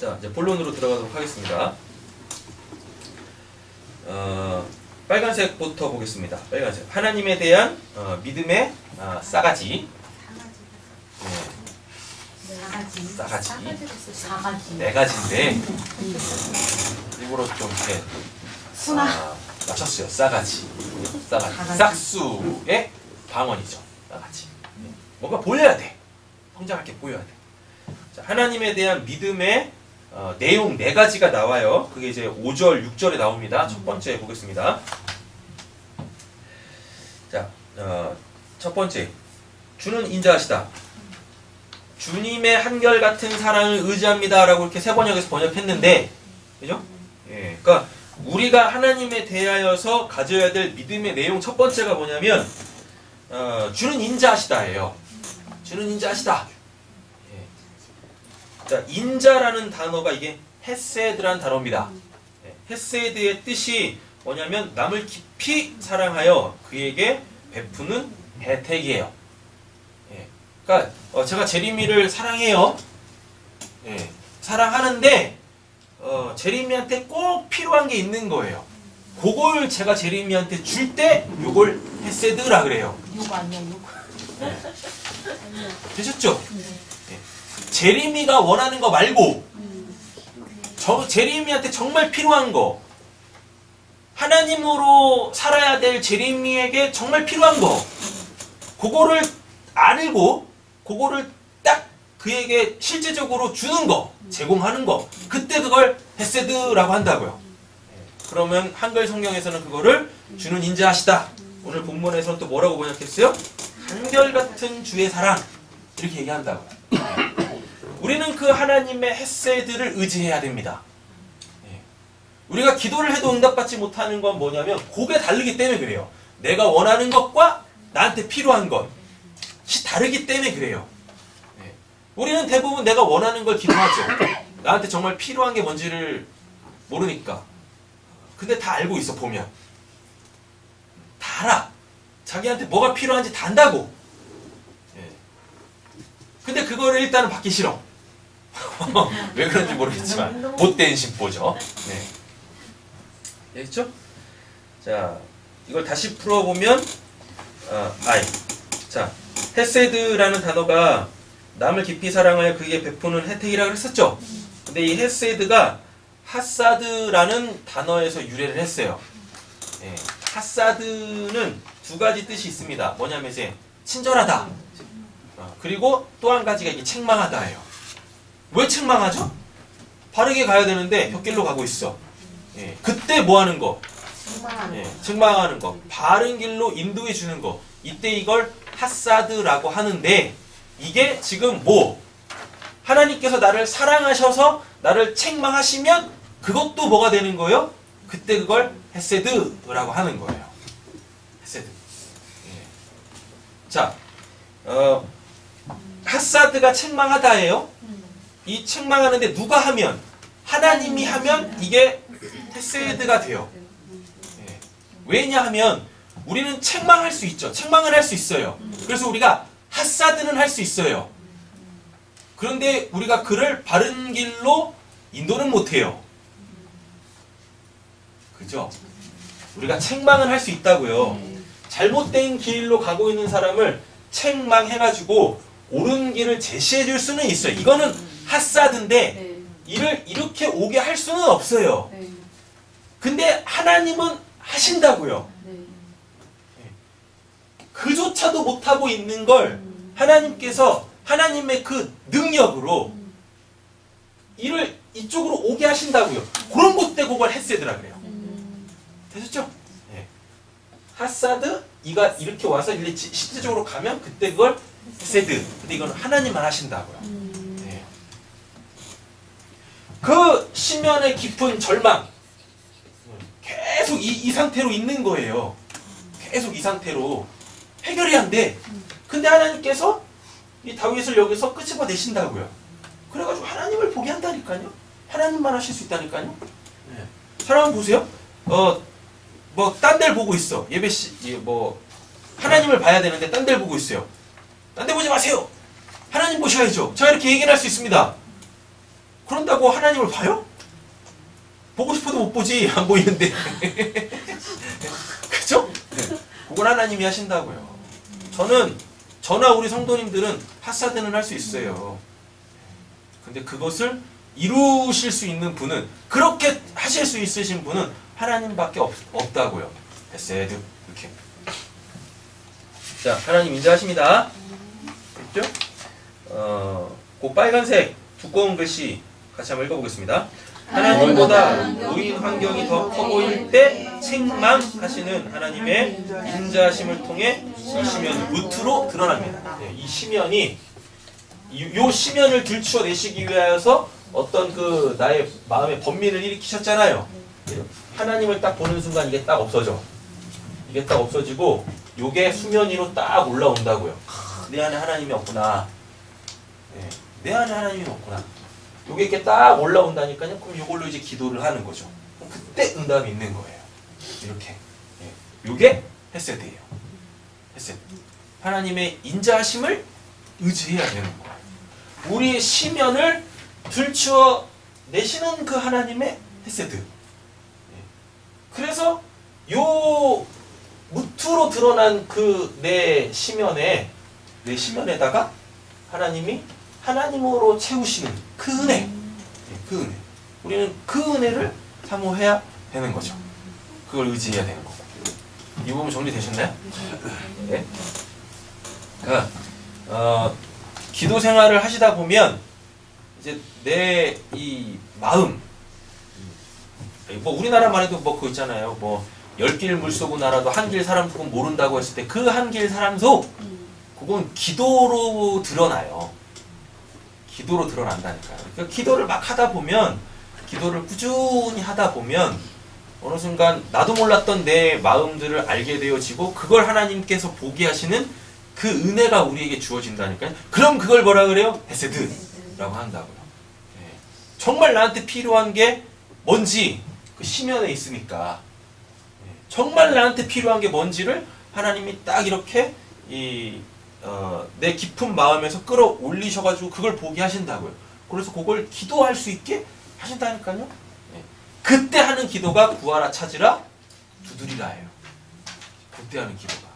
자, 이제 본론으로 들어가도록 하겠습니다. 빨간색부터 보겠습니다. 빨간색. 하나님에 대한 믿음의 싸가지. 싸가지. 네 가지인데 일부러 좀 이렇게 맞췄어요. 싸가지. 싹수의 방언이죠. 싸가지. 뭔가 보여야 돼. 성장할 보여야 돼. 자, 하나님에 대한 믿음의 내용 네 가지가 나와요. 그게 이제 5절, 6절에 나옵니다. 첫 번째 보겠습니다. 자, 첫 번째. 주는 인자하시다. 주님의 한결같은 사랑을 의지합니다. 라고 이렇게 세 번역에서 번역했는데, 그죠? 예. 그러니까 우리가 하나님에 대하여서 가져야 될 믿음의 내용 첫 번째가 뭐냐면, 주는 인자하시다예요. 주는 인자하시다. 예. 자, 인자라는 단어가 이게 헤세드라는 단어입니다. 예. 헤세드의 뜻이 뭐냐면 남을 깊이 사랑하여 그에게 베푸는 혜택이에요. 예. 그러니까 제가 제리미를 사랑해요. 예. 사랑하는데 제리미한테 꼭 필요한 게 있는 거예요. 그걸 제가 제리미한테 줄 때 요걸 헤세드라 그래요. 욕 아니야, 욕. 네. 되셨죠? 네. 제리미가 원하는 거 말고 제리미한테 정말 필요한 거, 하나님으로 살아야 될 제리미에게 정말 필요한 거, 그거를 알고 그거를 딱 그에게 실제적으로 주는 거, 제공하는 거, 그때 그걸 헤세드라고 한다고요. 그러면 한글 성경에서는 그거를 주는 인자하시다. 오늘 본문에서는 또 뭐라고 번역했어요? 한결같은 주의 사랑. 이렇게 얘기한다고요. 우리는 그 하나님의 헤세드를 의지해야 됩니다. 우리가 기도를 해도 응답받지 못하는 건 뭐냐면 그게 다르기 때문에 그래요. 내가 원하는 것과 나한테 필요한 것이 다르기 때문에 그래요. 네. 우리는 대부분 내가 원하는 걸 기도하죠. 나한테 정말 필요한 게 뭔지를 모르니까. 근데 다 알고 있어 보면. 다 알아. 자기한테 뭐가 필요한지 다 안다고. 네. 근데 그거를 일단은 받기 싫어. 왜 그런지 모르겠지만 못된 심보죠. 네. 됐죠? 자, 이걸 다시 풀어보면 자, 헤세드라는 단어가 남을 깊이 사랑하여 그에게 베푸는 혜택이라고 했었죠? 근데 이 헤세드가 하사드라는 단어에서 유래를 했어요. 예, 하사드는 두 가지 뜻이 있습니다. 뭐냐면 이제 친절하다. 그리고 또 한 가지가 이게 책망하다예요. 왜 책망하죠? 바르게 가야 되는데 곁길로 가고 있어. 예, 그때 뭐 하는 거? 책망하는 거. 바른 길로 인도해 주는 거. 이때 이걸 하사드라고 하는데 이게 지금 뭐? 하나님께서 나를 사랑하셔서 나를 책망하시면 그것도 뭐가 되는 거예요? 그때 그걸 헤세드라고 하는 거예요. 헤세드. 예. 자, 하사드가 책망하다예요. 이 책망하는데 누가 하면? 하나님이 하면 이게 헤세드가 돼요. 예. 왜냐하면 우리는 책망할 수 있죠. 책망을 할 수 있어요. 그래서 우리가 하사드는 할 수 있어요. 그런데 우리가 그를 바른 길로 인도는 못해요. 그죠? 우리가 책망은 할 수 있다고요. 잘못된 길로 가고 있는 사람을 책망해가지고 옳은 길을 제시해 줄 수는 있어요. 이거는 하사드인데 이를 이렇게 오게 할 수는 없어요. 근데 하나님은 하신다고요. 그조차도 못하고 있는 걸 하나님께서 하나님의 그 능력으로 이를 이쪽으로 오게 하신다고요. 그런 것 때 그걸 헤세드라 그래요. 되셨죠? 네. 하사드, 이가 이렇게 와서 실제적으로 가면 그때 그걸 헤세드. 근데 이건 하나님만 하신다고요. 네. 그 심연의 깊은 절망 계속 이 상태로 있는 거예요. 계속 이 상태로 해결이 안 돼. 근데 하나님께서 이 다윗을 여기서 끄집어 내신다고요. 그래가지고 하나님을 보게 한다니까요. 하나님만 하실 수 있다니까요. 네. 사람 보세요. 뭐 딴 데를 보고 있어. 하나님을 봐야 되는데 딴 데를 보고 있어요. 딴 데 보지 마세요. 하나님 보셔야죠. 제가 이렇게 얘기를 할 수 있습니다. 그런다고 하나님을 봐요? 보고 싶어도 못 보지. 안 보이는데. 그죠? 네. 그걸 하나님이 하신다고요. 저나 우리 성도님들은 하사드는 할 수 있어요. 근데 그것을 이루실 수 있는 분은, 그렇게 하실 수 있으신 분은 하나님밖에 없다고요. 헤세드. 이렇게. 자, 하나님 인자하십니다. 됐죠? 그 빨간색 두꺼운 글씨 같이 한번 읽어보겠습니다. 하나님보다 노인 환경이 더 커 보일 때 책망하시는 하나님의 인자하심을 통해 이 시면이 무트로 드러납니다. 네, 이 시면이 요 시면을 들추어내시기 위하여서 어떤 그 나의 마음의 번민을 일으키셨잖아요. 하나님을 딱 보는 순간 이게 딱 없어져. 이게 딱 없어지고 요게 수면 위로 딱 올라온다고요. 내 안에 하나님이 없구나. 네, 내 안에 하나님이 없구나. 요게 이렇게 딱 올라온다니까요. 그럼 요걸로 이제 기도를 하는 거죠. 그럼 그때 응답이 있는 거예요. 이렇게. 예. 요게 헤세드예요. 헤세드. 하나님의 인자하심을 의지해야 되는 거예요. 우리의 시면을 들추어 내시는 그 하나님의 헤세드. 예. 그래서 요 무트로 드러난 그 내 시면에다가 하나님이 하나님으로 채우시는 그 은혜. 그 은혜. 우리는 그 은혜를 사모해야 되는 거죠. 그걸 의지해야 되는 거고. 이 부분 정리되셨나요? 네. 그러니까 기도 생활을 하시다 보면 이제 내 이 마음, 뭐 우리나라만 해도 뭐 그거 있잖아요. 뭐 10길 물속은 알아도 한 길 사람 속은 모른다고 했을 때 그 한 길 사람 속, 그건 기도로 드러나요. 기도로 드러난다니까요. 그러니까 기도를 막 하다 보면 기도를 꾸준히 하다 보면 어느 순간 나도 몰랐던 내 마음들을 알게 되어지고 그걸 하나님께서 보게 하시는 그 은혜가 우리에게 주어진다니까요. 그럼 그걸 뭐라 그래요? 헤세드라고 한다고요. 예. 정말 나한테 필요한 게 뭔지 그 심연에 있으니까 예. 정말 나한테 필요한 게 뭔지를 하나님이 딱 이렇게 내 깊은 마음에서 끌어올리셔가지고 그걸 보게 하신다고요. 그래서 그걸 기도할 수 있게 하신다니까요. 예. 그때 하는 기도가 구하라 찾으라 두드리라예요. 그때 하는 기도가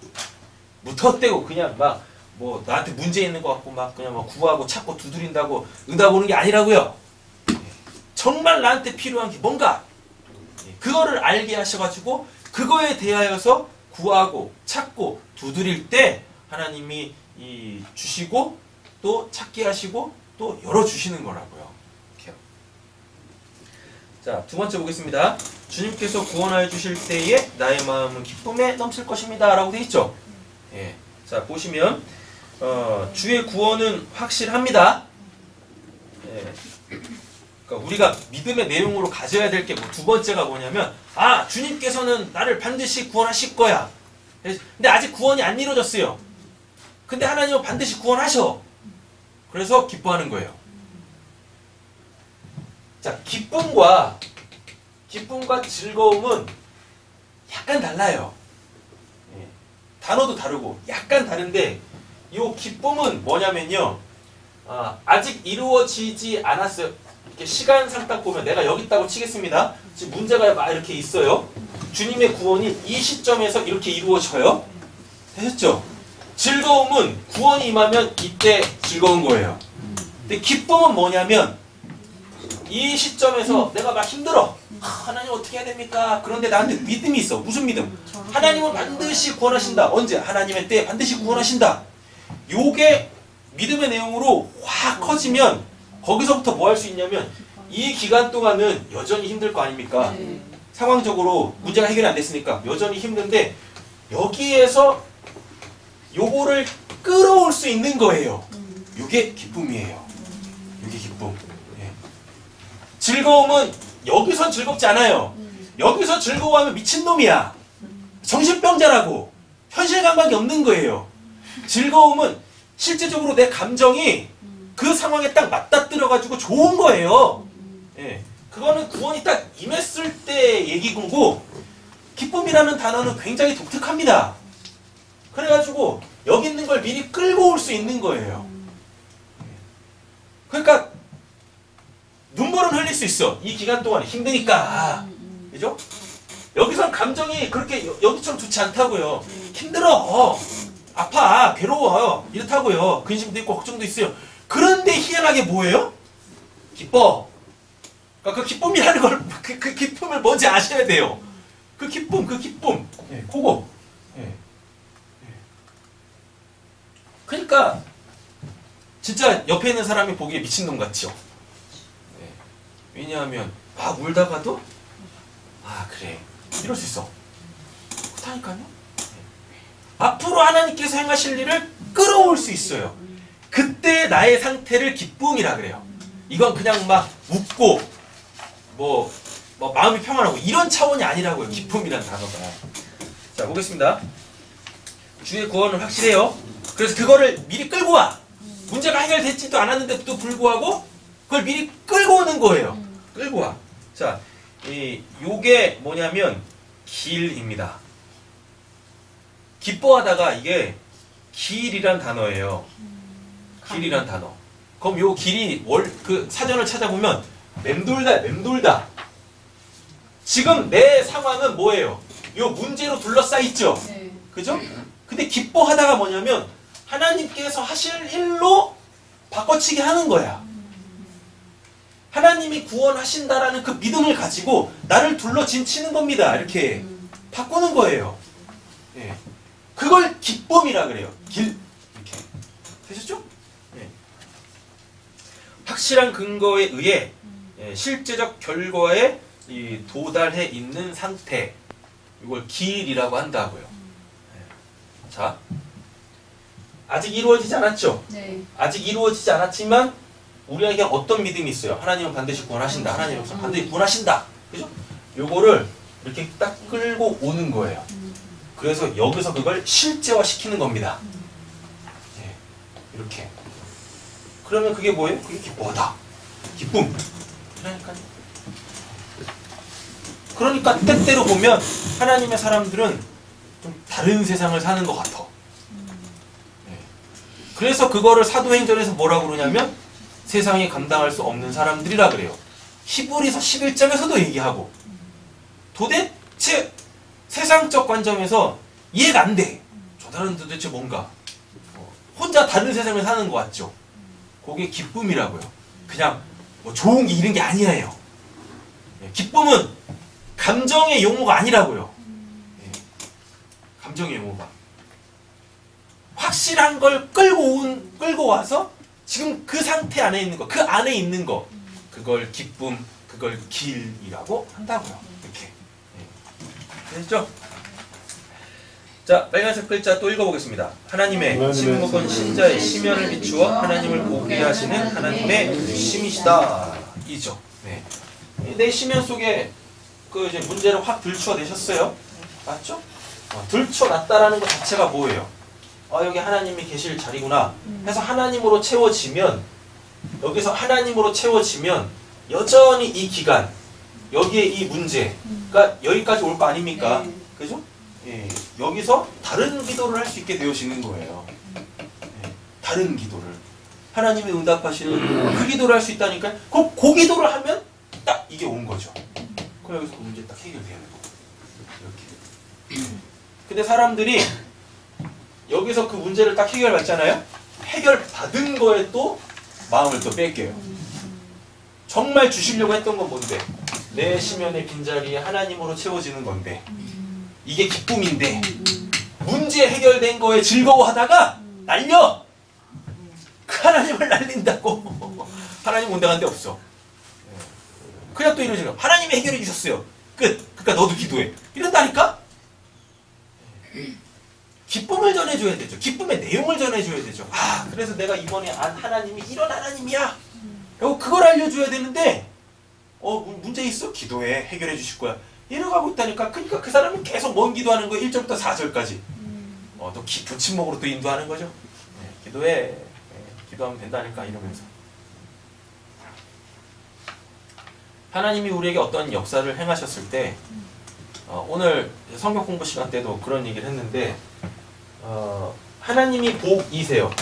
무턱대고 그냥 막 뭐 나한테 문제 있는 것 같고 막 그냥 막 구하고 찾고 두드린다고 응답오는 게 아니라고요. 예. 정말 나한테 필요한 게 뭔가 예. 그거를 알게 하셔가지고 그거에 대하여서 구하고 찾고 두드릴 때 하나님이 주시고 또 찾게 하시고 또 열어주시는 거라고요. 이렇게요. 자, 두 번째 보겠습니다. 주님께서 구원하여 주실 때에 나의 마음은 기쁨에 넘칠 것입니다. 라고 되어 있죠. 예. 자, 보시면 주의 구원은 확실합니다. 예. 그러니까 우리가 믿음의 내용으로 가져야 될 게 두 번째가 뭐냐면 주님께서는 나를 반드시 구원하실 거야. 근데 아직 구원이 안 이루어졌어요. 근데 하나님은 반드시 구원하셔. 그래서 기뻐하는 거예요. 자, 기쁨과 즐거움은 약간 달라요. 예. 단어도 다르고 약간 다른데 이 기쁨은 뭐냐면요. 아직 이루어지지 않았어요. 이렇게 시간상 딱 보면 내가 여기 있다고 치겠습니다. 지금 문제가 막 이렇게 있어요. 주님의 구원이 이 시점에서 이렇게 이루어져요. 되셨죠? 즐거움은 구원이 임하면 이때 즐거운 거예요. 근데 기쁨은 뭐냐면 이 시점에서 내가 막 힘들어. 하나님 어떻게 해야 됩니까? 그런데 나한테 믿음이 있어. 무슨 믿음? 하나님은 반드시 구원하신다. 언제? 하나님의 때에 반드시 구원하신다. 요게 믿음의 내용으로 확 커지면 거기서부터 뭐 할 수 있냐면 이 기간 동안은 여전히 힘들 거 아닙니까? 상황적으로 문제가 해결이 안 됐으니까 여전히 힘든데 여기에서 요거를 끌어올 수 있는 거예요. 요게 기쁨이에요. 요게 기쁨. 예. 즐거움은 여기선 즐겁지 않아요. 여기서 즐거워하면 미친놈이야. 정신병자라고. 현실 감각이 없는 거예요. 즐거움은 실제적으로 내 감정이 그 상황에 딱 맞닥뜨려가지고 좋은 거예요. 예. 그거는 구원이 딱 임했을 때 얘기고 기쁨이라는 단어는 굉장히 독특합니다. 그래가지고 여기 있는 걸 미리 끌고 올 수 있는 거예요. 그러니까 눈물은 흘릴 수 있어. 이 기간 동안 힘드니까. 그죠? 여기선 감정이 그렇게 여기처럼 좋지 않다고요. 힘들어. 아파. 괴로워. 이렇다고요. 근심도 있고 걱정도 있어요. 그런데 희한하게 뭐예요? 기뻐. 그러니까 그 기쁨이라는 걸, 그 기쁨을 뭔지 아셔야 돼요. 그 기쁨. 예, 그거. 예. 그러니까 진짜 옆에 있는 사람이 보기에 미친놈 같죠. 예. 왜냐하면 막 울다가도 그래. 이럴 수 있어. 그렇다니까요. 예. 앞으로 하나님께서 행하실 일을 끌어올 수 있어요. 그때 나의 상태를 기쁨이라 그래요. 이건 그냥 막 웃고 뭐 마음이 평안하고 이런 차원이 아니라고요. 기쁨이라는 단어가. 자, 보겠습니다. 주의 구원은 확실해요. 그래서 그거를 미리 끌고 와. 문제가 해결되지도 않았는데도 불구하고 그걸 미리 끌고 오는 거예요. 끌고 와. 자, 요게 뭐냐면 길입니다. 기뻐하다가 이게 길이란 단어예요. 길이란 단어. 그럼 요 길이 그 사전을 찾아보면 맴돌다. 지금 내 상황은 뭐예요? 요 문제로 둘러싸여 있죠? 네. 그죠? 근데 기뻐하다가 뭐냐면 하나님께서 하실 일로 바꿔치기 하는 거야. 하나님이 구원하신다라는 그 믿음을 가지고 나를 둘러진치는 겁니다. 이렇게 바꾸는 거예요. 예. 그걸 기쁨이라 그래요. 이렇게. 되셨죠? 예. 확실한 근거에 의해 실제적 결과에 도달해 있는 상태. 이걸 길이라고 한다고요. 예. 자, 아직 이루어지지 않았죠? 네. 아직 이루어지지 않았지만 우리에게 어떤 믿음이 있어요? 하나님은 반드시 구원하신다. 하나님은 반드시 구원하신다. 그죠? 요거를 이렇게 딱 끌고 오는 거예요. 그래서 여기서 그걸 실제화시키는 겁니다. 예, 이렇게. 그러면 그게 뭐예요? 그게 기뻐하다. 기쁨. 그러니까 때때로 보면 하나님의 사람들은 좀 다른 세상을 사는 것 같아. 예. 그래서 그거를 사도행전에서 뭐라고 그러냐면 세상이 감당할 수 없는 사람들이라 그래요. 히브리서 11장에서도 얘기하고 도대체 세상적 관점에서 이해가 안 돼. 저 사람은 도대체 뭔가 혼자 다른 세상을 사는 것 같죠. 그게 기쁨이라고요. 그냥 뭐 좋은 게 이런 게 아니에요. 기쁨은 감정의 용어가 아니라고요. 감정의 용어가 확실한 걸 끌고 와서 지금 그 상태 안에 있는 거, 그 안에 있는 거, 그걸 기쁨, 그걸 길이라고 한다고요. 이렇게. 됐죠? 자, 빨간색 글자 또 읽어보겠습니다. 하나님의 침묵은 신자의 심연을 비추어 하나님을 보게 하시는 하나님의 심이시다. 이죠. 네. 내 심연 속에 그 이제 문제를 확 들춰내셨어요. 맞죠? 들춰놨다라는 것 자체가 뭐예요? 여기 하나님이 계실 자리구나 해서 하나님으로 채워지면, 여기서 하나님으로 채워지면 여전히 이 기간, 여기에 이 문제가 여기까지 올 거 아닙니까? 그죠? 예, 여기서 다른 기도를 할 수 있게 되어지는 거예요. 예, 다른 기도를. 하나님이 응답하시는 그 기도를 할 수 있다니까. 그 기도를 하면 딱 이게 온 거죠. 그럼 여기서 그 문제 딱 해결되는 거고. 이렇게. 근데 사람들이 여기서 그 문제를 딱 해결받잖아요? 해결받은 거에 또 마음을 또 뺏겨요. 정말 주시려고 했던 건 뭔데? 내 심연의 빈자리에 하나님으로 채워지는 건데, 이게 기쁨인데 문제 해결된 거에 즐거워하다가 날려! 그 하나님을 날린다고. 하나님 온당한 데 없어. 그냥 또 이러지. 하나님이 해결해 주셨어요. 끝. 그러니까 너도 기도해. 이런다니까? 기쁨을 전해줘야 되죠. 기쁨의 내용을 전해줘야 되죠. 그래서 내가 이번에 안 하나님이 이런 하나님이야. 그걸 알려줘야 되는데, 문제 있어? 기도해. 해결해 주실 거야. 이러고 있다니까. 그러니까 그 사람은 계속 뭔 기도하는 거예요. 1절부터 4절까지. 또 깊은 침묵으로 또 인도하는 거죠. 네, 기도해. 기도하면 된다니까. 이러면서. 하나님이 우리에게 어떤 역사를 행하셨을 때, 오늘 성경 공부 시간 때도 그런 얘기를 했는데, 하나님이 복이세요.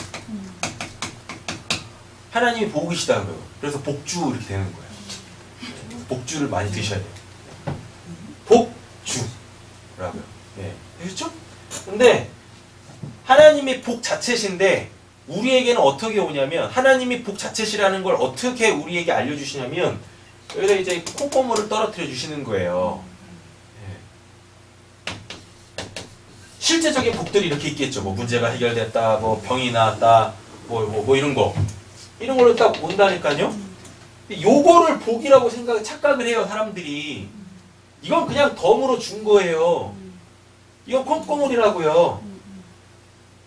하나님이 복이시다고요. 그래서 복주 이렇게 되는 거예요. 복주를 많이 드셔야 돼요. 복주라고요. 네. 그렇죠? 근데 하나님이 복 자체신데 우리에게는 어떻게 오냐면, 하나님이 복 자체시라는 걸 어떻게 우리에게 알려주시냐면, 여기다 이제 콩고물을 떨어뜨려 주시는 거예요. 네. 실제적인 복들이 이렇게 있겠죠. 뭐 문제가 해결됐다, 뭐 병이 나았다, 뭐 이런 거. 이런 걸로 딱 온다니까요. 요거를 복이라고 착각을 해요, 사람들이. 이건 그냥 덤으로 준 거예요. 이건 콩고물이라고요.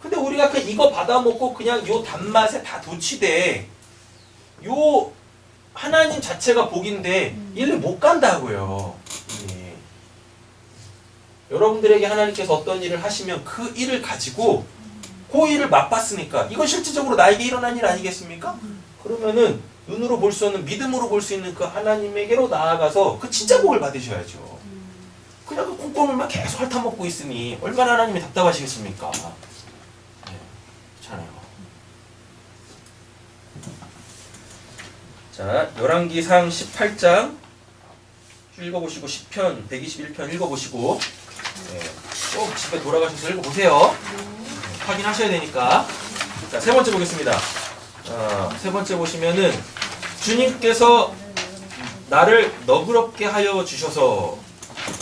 근데 우리가 그냥 이거 받아먹고 그냥 요 단맛에 다 도취돼. 요 하나님 자체가 복인데 일을 못 간다고요. 예. 여러분들에게 하나님께서 어떤 일을 하시면 그 일을 가지고 그 일을 맛봤으니까 이건 실질적으로 나에게 일어난 일 아니겠습니까? 그러면은 눈으로 볼 수 없는, 믿음으로 볼 수 있는 그 하나님에게로 나아가서 그 진짜 복을 받으셔야죠. 그냥 그 콩고물만 계속 핥아먹고 있으니 얼마나 하나님이 답답하시겠습니까? 네, 그렇잖아요. 자, 열왕기상 18장 읽어보시고 10편, 121편 읽어보시고, 네, 꼭 집에 돌아가셔서 읽어보세요. 네, 확인하셔야 되니까. 자, 세 번째 보겠습니다. 세 번째 보시면은, 주님께서 나를 너그럽게 하여 주셔서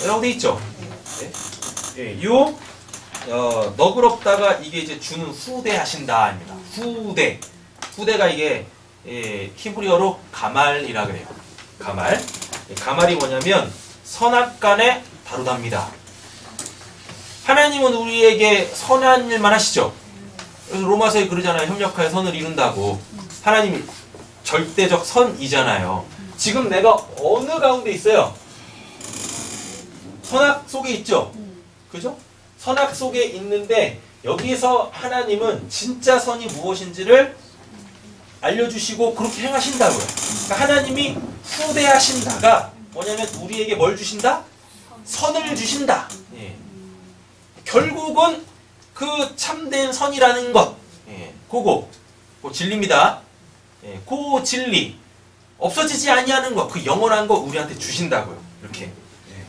라고 돼 있죠. 네? 예, 너그럽다가 이게 이제 주는 후대하신다입니다. 후대가 이게 히브리어로 가말이라 그래요. 가말이 뭐냐면 선악간에 다루답니다. 하나님은 우리에게 선한 일만 하시죠. 그래서 로마서에 그러잖아요. 협력하여 선을 이룬다고. 하나님이 절대적 선이잖아요. 지금 내가 어느 가운데 있어요? 선악 속에 있죠? 그죠? 선악 속에 있는데 여기에서 하나님은 진짜 선이 무엇인지를 알려주시고 그렇게 행하신다고요. 그러니까 하나님이 후대하신다가 뭐냐면 우리에게 뭘 주신다? 선을 주신다. 예. 결국은 그 참된 선이라는 것, 예. 그거 진리입니다. 예. 그 진리 없어지지 아니하는 것, 그 영원한 거 우리한테 주신다고요. 이렇게. 예.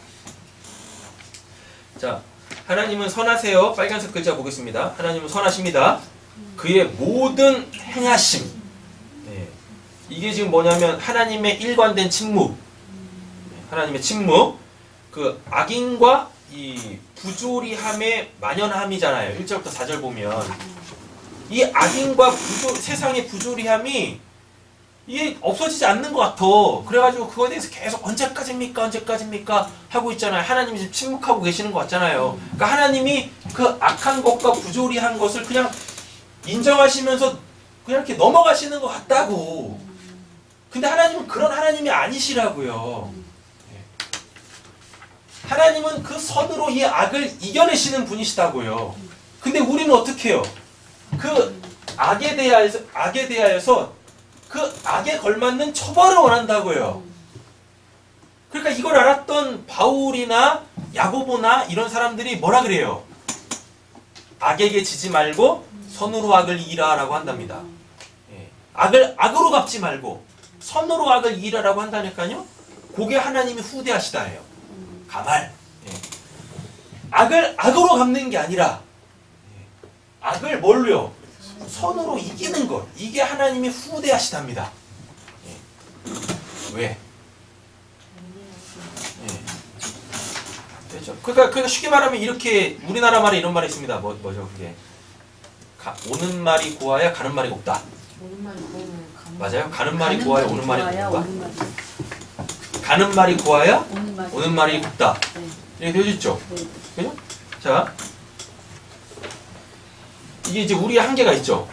자, 하나님은 선하세요. 빨간색 글자 보겠습니다. 하나님은 선하십니다. 그의 모든 행하심. 예. 이게 지금 뭐냐면 하나님의 일관된 침묵. 하나님의 침묵. 그 악인과 이 부조리함의 만연함이잖아요. 1절부터 4절 보면 이 악인과 세상의 부조리함이 이게 없어지지 않는 것 같아. 그래가지고 그거에 대해서 계속 언제까지입니까 하고 있잖아요. 하나님이 지금 침묵하고 계시는 것 같잖아요. 그러니까 하나님이 그 악한 것과 부조리한 것을 그냥 인정하시면서 그냥 이렇게 넘어가시는 것 같다고. 근데 하나님은 그런 하나님이 아니시라고요. 하나님은 그 선으로 이 악을 이겨내시는 분이시다고요. 근데 우리는 어떻게 해요? 그 악에 대하여서 그 악에 걸맞는 처벌을 원한다고요. 그러니까 이걸 알았던 바울이나 야고보나 이런 사람들이 뭐라 그래요? 악에게 지지 말고 선으로 악을 이라라고 한답니다. 예. 악을 악으로 갚지 말고 선으로 악을 이라라고 한다니까요. 그게 하나님이 후대하시다예요. 가말. 예. 악을 악으로 갚는 게 아니라 예. 악을 뭘로요? 선으로 이기는 것. 이게 하나님이 후대하시답니다. 예. 왜? 예. 그렇죠. 그러니까 쉽게 말하면 이렇게 우리나라 말에 이런 말이 있습니다. 뭐죠 그게? 오는 말이 고와야 가는 말이 곱다. 오는 말이 고와야 맞아요? 가는 말이 고와야 오는 말이 곱다. 가는 말이 고와야 오는 말이 곱다. 네. 이렇게 되어있죠? 네. 그죠? 자, 이게 이제 우리의 한계가 있죠.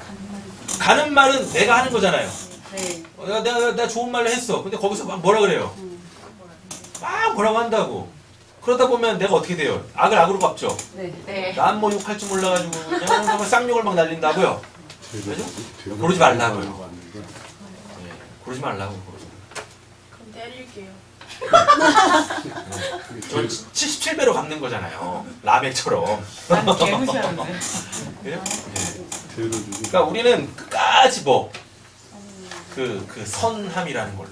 가는 말은 내가 하는 거잖아요. 네. 내가 좋은 말로 했어. 근데 거기서 막 뭐라 그래요? 막 뭐라고 한다고. 그러다 보면 내가 어떻게 돼요? 악을 악으로 갚죠. 네. 난 뭐 욕할 줄 몰라가지고 그냥 정말 쌍욕을 막 날린다고요. 그죠? 그러지 말라고요. 네, 그러지 말라고요. 그럼 때릴게요. 전 77배로 갚는 거잖아요. 라멕처럼. 난 개무시하는데. 그래요? 네. 그러니까 우리는 끝까지 그 선함이라는 걸로.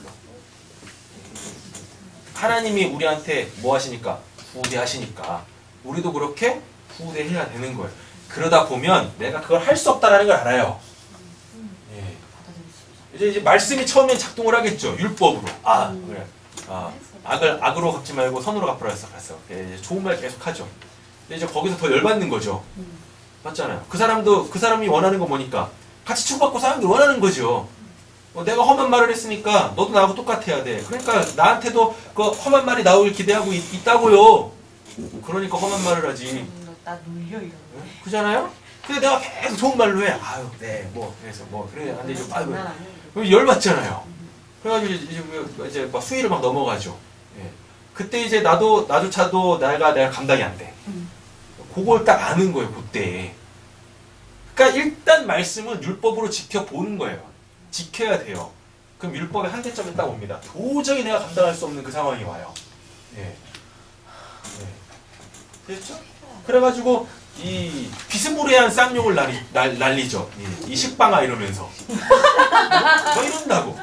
하나님이 우리한테 뭐 하시니까? 후대하시니까. 우리도 그렇게 후대해야 되는 거예요. 그러다 보면 내가 그걸 할 수 없다는 걸 알아요. 예. 이제 말씀이 처음엔 작동을 하겠죠. 율법으로. 그래. 악을 악으로 갚지 말고 선으로 갚으라 했어. 이제 좋은 말 계속 하죠. 근데 이제 거기서 더 열받는 거죠. 맞잖아요. 그 사람이 원하는 거 뭐니까? 같이 축복받고 사는 게 원하는 거죠. 내가 험한 말을 했으니까 너도 나하고 똑같아야 돼. 그러니까 나한테도 그 험한 말이 나오길 기대하고 있다고요. 그러니까 험한 말을 하지. 나 놀려 이러고. 그잖아요? 근데 내가 계속 좋은 말로 해. 그래서 그래 안 되죠. 열받잖아요. 그래가지고 이제 막 수위를 막 넘어가죠. 예. 그때 이제 나조차도 내가 감당이 안 돼. 그걸 딱 아는 거예요, 그때. 그러니까 일단 말씀은 율법으로 지켜보는 거예요. 지켜야 돼요. 그럼 율법의 한계점이 딱 옵니다. 도저히 내가 감당할 수 없는 그 상황이 와요. 예. 됐죠? 그래가지고 이 비스무리한 쌍욕을 날리죠. 이 식빵아 이러면서. 뭐 이런다고.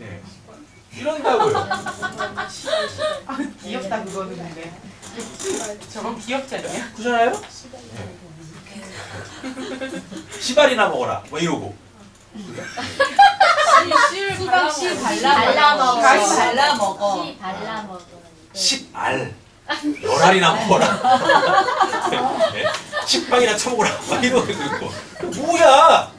예. 이런다고요. 귀엽다 그거는 근데. 저건 귀엽지 않냐? 그잖아요? 시발이나 먹어라. 뭐 이러고. 씨 발라 먹어. 발라 먹어. 씨 발라 먹어. 십알. 열알이나 먹어라. 네. 식빵이나 처먹어라. 막 이러고 있고. 뭐야?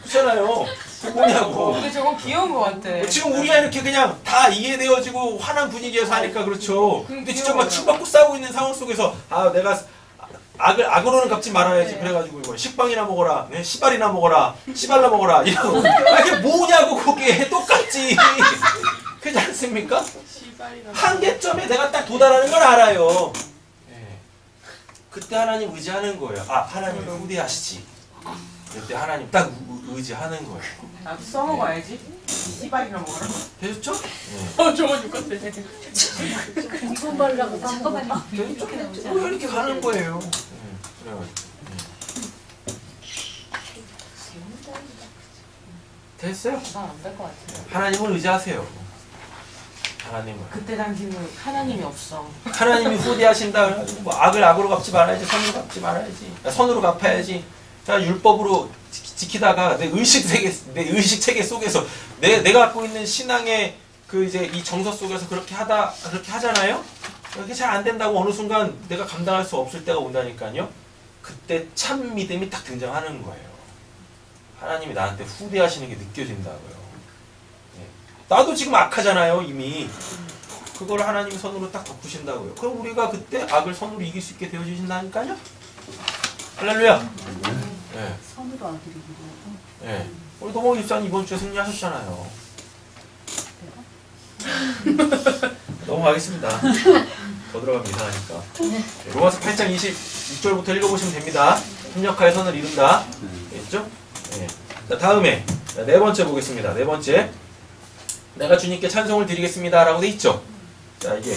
그렇잖아요. 뭐냐고. 근데 저건 귀여운 거 같아. 지금 우리가 이렇게 그냥 다 이해되어지고 화난 분위기에서 하니까 그렇죠. 근데 진짜 막 치받고 싸우고 있는 상황 속에서 내가 악으로는 갚지 말아야지. 네. 그래가지고 이거 식빵이나 먹어라, 네? 시발이나 먹어라, 시발나 먹어라 이러고 이게 뭐냐고 그게 똑같지. 그렇지 않습니까? 시발이나. 한계점에 내가 딱 도달하는 걸 알아요. 네. 그때 하나님 의지하는 거예요. 아 하나님을 후대하시지. 그때 하나님 딱 의지하는 거예요. 나도 써먹어야지. 시발이나 먹어라. 되셨죠? 네. 저거 죽었네. 이거 말라고 잠깐만요. 되셨죠? 이렇게 나오지 뭐 이렇게 가는 거예요. 그래가지고. 됐어요. 난안될 것 같아. 하나님을 의지하세요. 하나님을. 그때 당시는 하나님이 없어. 하나님이 후대하신다. 그래가지고 뭐 악을 악으로 갚지 말아야지. 선으로 갚지 말아야지. 선으로 갚아야지. 자 율법으로 지키다가 내 의식 체계 속에서 내가 갖고 있는 신앙의 그 이제 이 정서 속에서 그렇게 하잖아요. 그게 잘 안 된다고 어느 순간 내가 감당할 수 없을 때가 온다니까요. 그때 참 믿음이 딱 등장하는 거예요. 하나님이 나한테 후대하시는 게 느껴진다고요. 네. 나도 지금 악하잖아요, 이미. 그걸 하나님이 선으로 딱 덮으신다고요. 그럼 우리가 그때 악을 선으로 이길 수 있게 되어주신다니까요. 할렐루야. 네. 선으로 아들이기도 네. 우리 도봉 집사님 이번 주에 승리하셨잖아요. 넘어가겠습니다. 더 들어가면 이상하니까. 네. 로마서 8장 26절부터 읽어보시면 됩니다. 협력하여 선을 이룬다. 됐죠? 네. 자, 다음에 네 번째 보겠습니다. 네 번째. 내가 주님께 찬송을 드리겠습니다. 라고 돼 있죠? 자, 이게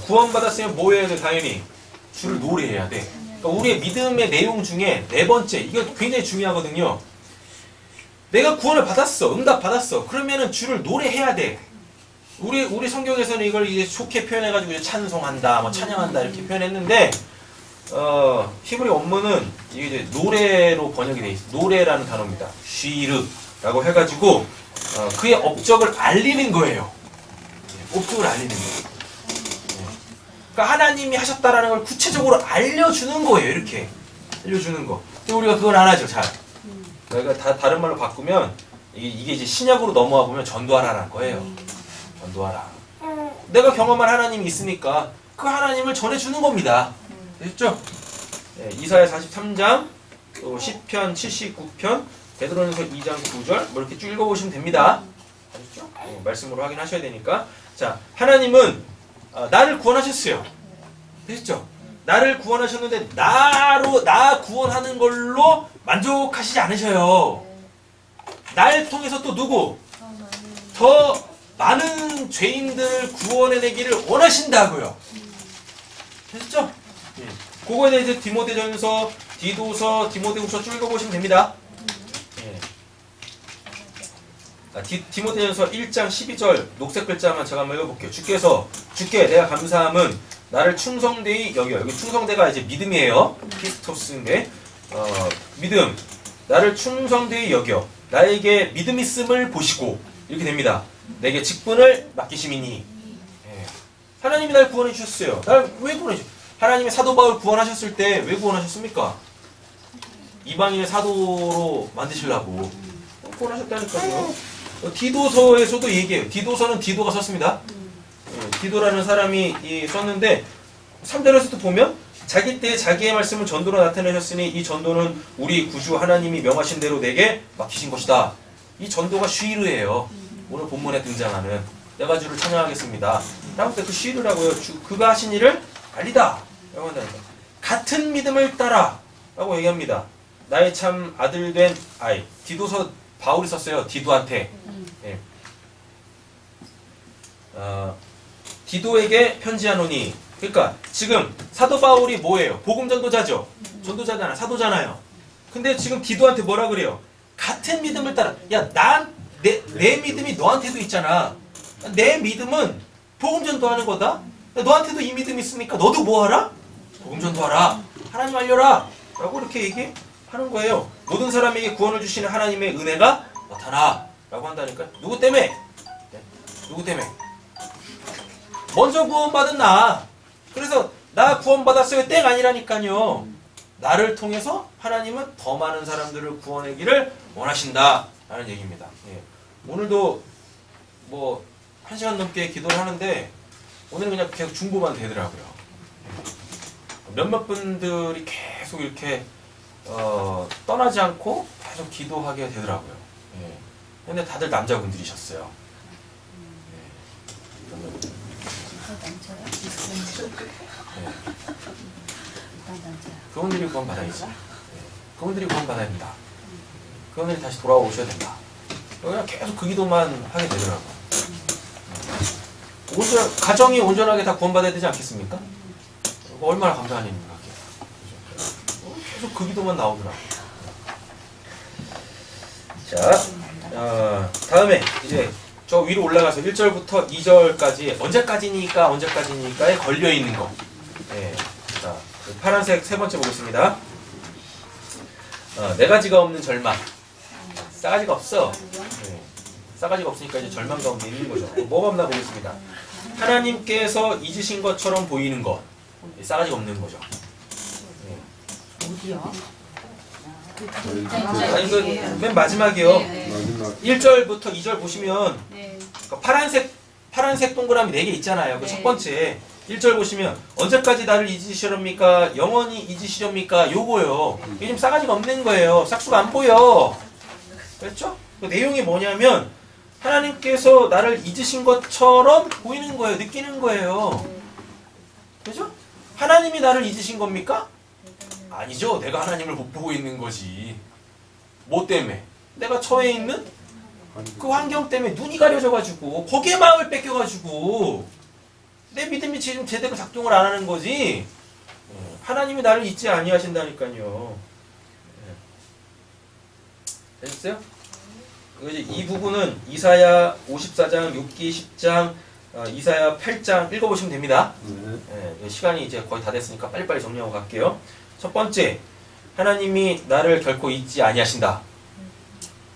구원받았으면 뭐 해야 돼? 당연히 주를 노래해야 돼. 그러니까 우리의 믿음의 내용 중에 네 번째, 이거 굉장히 중요하거든요. 내가 구원을 받았어. 응답 받았어. 그러면은 주를 노래해야 돼. 우리 성경에서는 이걸 이제 좋게 표현해가지고 이제 찬송한다, 뭐 찬양한다 이렇게 표현했는데, 히브리 원문은 이게 이제 노래로 번역이 돼 있어. 노래라는 단어입니다. 쉬르라고 해가지고 그의 업적을 알리는 거예요. 업적을 알리는 거예요. 그러니까 하나님이 하셨다라는 걸 구체적으로 알려주는 거예요. 이렇게 알려주는 거. 근데 우리가 그걸 안 하죠. 잘. 그러니까 다른 말로 바꾸면 이게 이제 신약으로 넘어와 보면 전도하라는 거예요. 전도하라. 내가 경험한 하나님이 있으니까 그 하나님을 전해주는 겁니다. 됐죠? 네, 이사야 43장, 또 시편 79편, 베드로전서 2장 9절 뭐 이렇게 쭉 읽어보시면 됩니다. 아셨죠? 말씀으로 확인하셔야 되니까. 자, 하나님은 나를 구원하셨어요. 됐죠? 나를 구원하셨는데 나 구원하는 걸로 만족하시지 않으셔요. 날 통해서 또 누구? 더 많은 죄인들을 구원해내기를 원하신다고요. 됐죠? 그거에 대해서 디모데전서, 디도서, 디모데후서 쭉 읽어보시면 됩니다. 디모데전서 1장 12절 녹색 글자만 제가 한번 읽어볼게요. 주께 내가 감사함은 나를 충성되이 여겨. 여기 충성대가 이제 믿음이에요. 피스토스인데 믿음. 나를 충성되이 여겨. 나에게 믿음 있음을 보시고 이렇게 됩니다. 내게 직분을 맡기심이니. 하나님이 날 구원해 주셨어요. 날 왜 구원해 주셨어요? 하나님의 사도 바울 구원하셨을 때 왜 구원하셨습니까? 이방인의 사도로 만드시려고 구원하셨다니까요. 디도서에서도 얘기해요. 디도서는 디도가 썼습니다. 디도라는 사람이 썼는데 3절에서도 보면 자기 때에 자기의 말씀을 전도로 나타내셨으니 이 전도는 우리 구주 하나님이 명하신 대로 내게 맡기신 것이다. 이 전도가 쉬르예요. 오늘 본문에 등장하는 내가 주를 찬양하겠습니다. 라고 그 쉬르라고요. 그가 하신 일을 알리다. 라고 한다니까. 같은 믿음을 따라 라고 얘기합니다. 나의 참 아들 된 아이. 디도서 바울이 썼어요. 디도한테. 예. 디도에게 편지하노니. 그러니까 지금 사도 바울이 뭐예요? 복음 전도자죠. 전도자잖아. 사도잖아요. 근데 지금 디도한테 뭐라 그래요? 같은 믿음을 따라. 야, 내 믿음이 너한테도 있잖아. 내 믿음은 복음 전도하는 거다. 너한테도 이 믿음이 있으니까 너도 뭐 하라? 복음 전도하라. 하나님 알려라. 라고 이렇게 얘기하는 거예요. 모든 사람에게 구원을 주시는 하나님의 은혜가 나타나. 라고 한다니까. 누구 때문에? 네. 누구 때문에? 먼저 구원받은 나. 그래서 나 구원받았어요. 땡 아니라니까요. 나를 통해서 하나님은 더 많은 사람들을 구원하기를 원하신다. 라는 얘기입니다. 예. 오늘도 뭐 1시간 넘게 기도를 하는데 오늘은 그냥 계속 중보만 되더라고요. 몇몇 분들이 계속 이렇게 떠나지 않고 계속 기도하게 되더라고요. 예. 근데 다들 남자분들이셨어요. 예. 그분들이 구원 받아야지. 예. 그분들이 구원 받아야 된다. 그분들이 다시 돌아오셔야 된다. 그냥 계속 그 기도만 하게 되더라고요. 가정이 온전하게 다 구원받아야 되지 않겠습니까? 얼마나 감사한 일입니까? 계속 그 기도만 나오더라고요. 자, 다음에 이제 저 위로 올라가서 1절부터 2절까지 언제까지니까에 걸려있는 거. 예. 자, 파란색 세 번째 보겠습니다. 네 가지가 없는 절망. 싸가지가 없어. 예. 싸가지가 없으니까 이제 절망 가운데 있는 거죠. 뭐가 없나 보겠습니다. 하나님께서 잊으신 것처럼 보이는 것. 싸가지가 없는 거죠. 어디요? 아니, 맨 마지막이요. 1절부터 2절 보시면 파란색 동그라미 4개 있잖아요. 그 첫 번째 1절 보시면 언제까지 나를 잊으시렵니까? 영원히 잊으시렵니까? 요거요. 이게 좀 싸가지가 없는 거예요. 싹수가 안 보여. 그렇죠? 그 내용이 뭐냐면 하나님께서 나를 잊으신 것처럼 보이는 거예요. 느끼는 거예요. 그죠? 하나님이 나를 잊으신 겁니까? 아니죠. 내가 하나님을 못 보고 있는 거지. 뭐 때문에? 내가 처해 있는 그 환경 때문에 눈이 가려져가지고 거기에 마음을 뺏겨가지고 내 믿음이 지금 제대로 작동을 안 하는 거지. 하나님이 나를 잊지 아니하신다니까요. 됐어요? 이 부분은 이사야 54장, 욥기 10장, 이사야 8장 읽어보시면 됩니다. 시간이 이제 거의 다 됐으니까 빨리빨리 정리하고 갈게요. 첫 번째, 하나님이 나를 결코 잊지 아니하신다.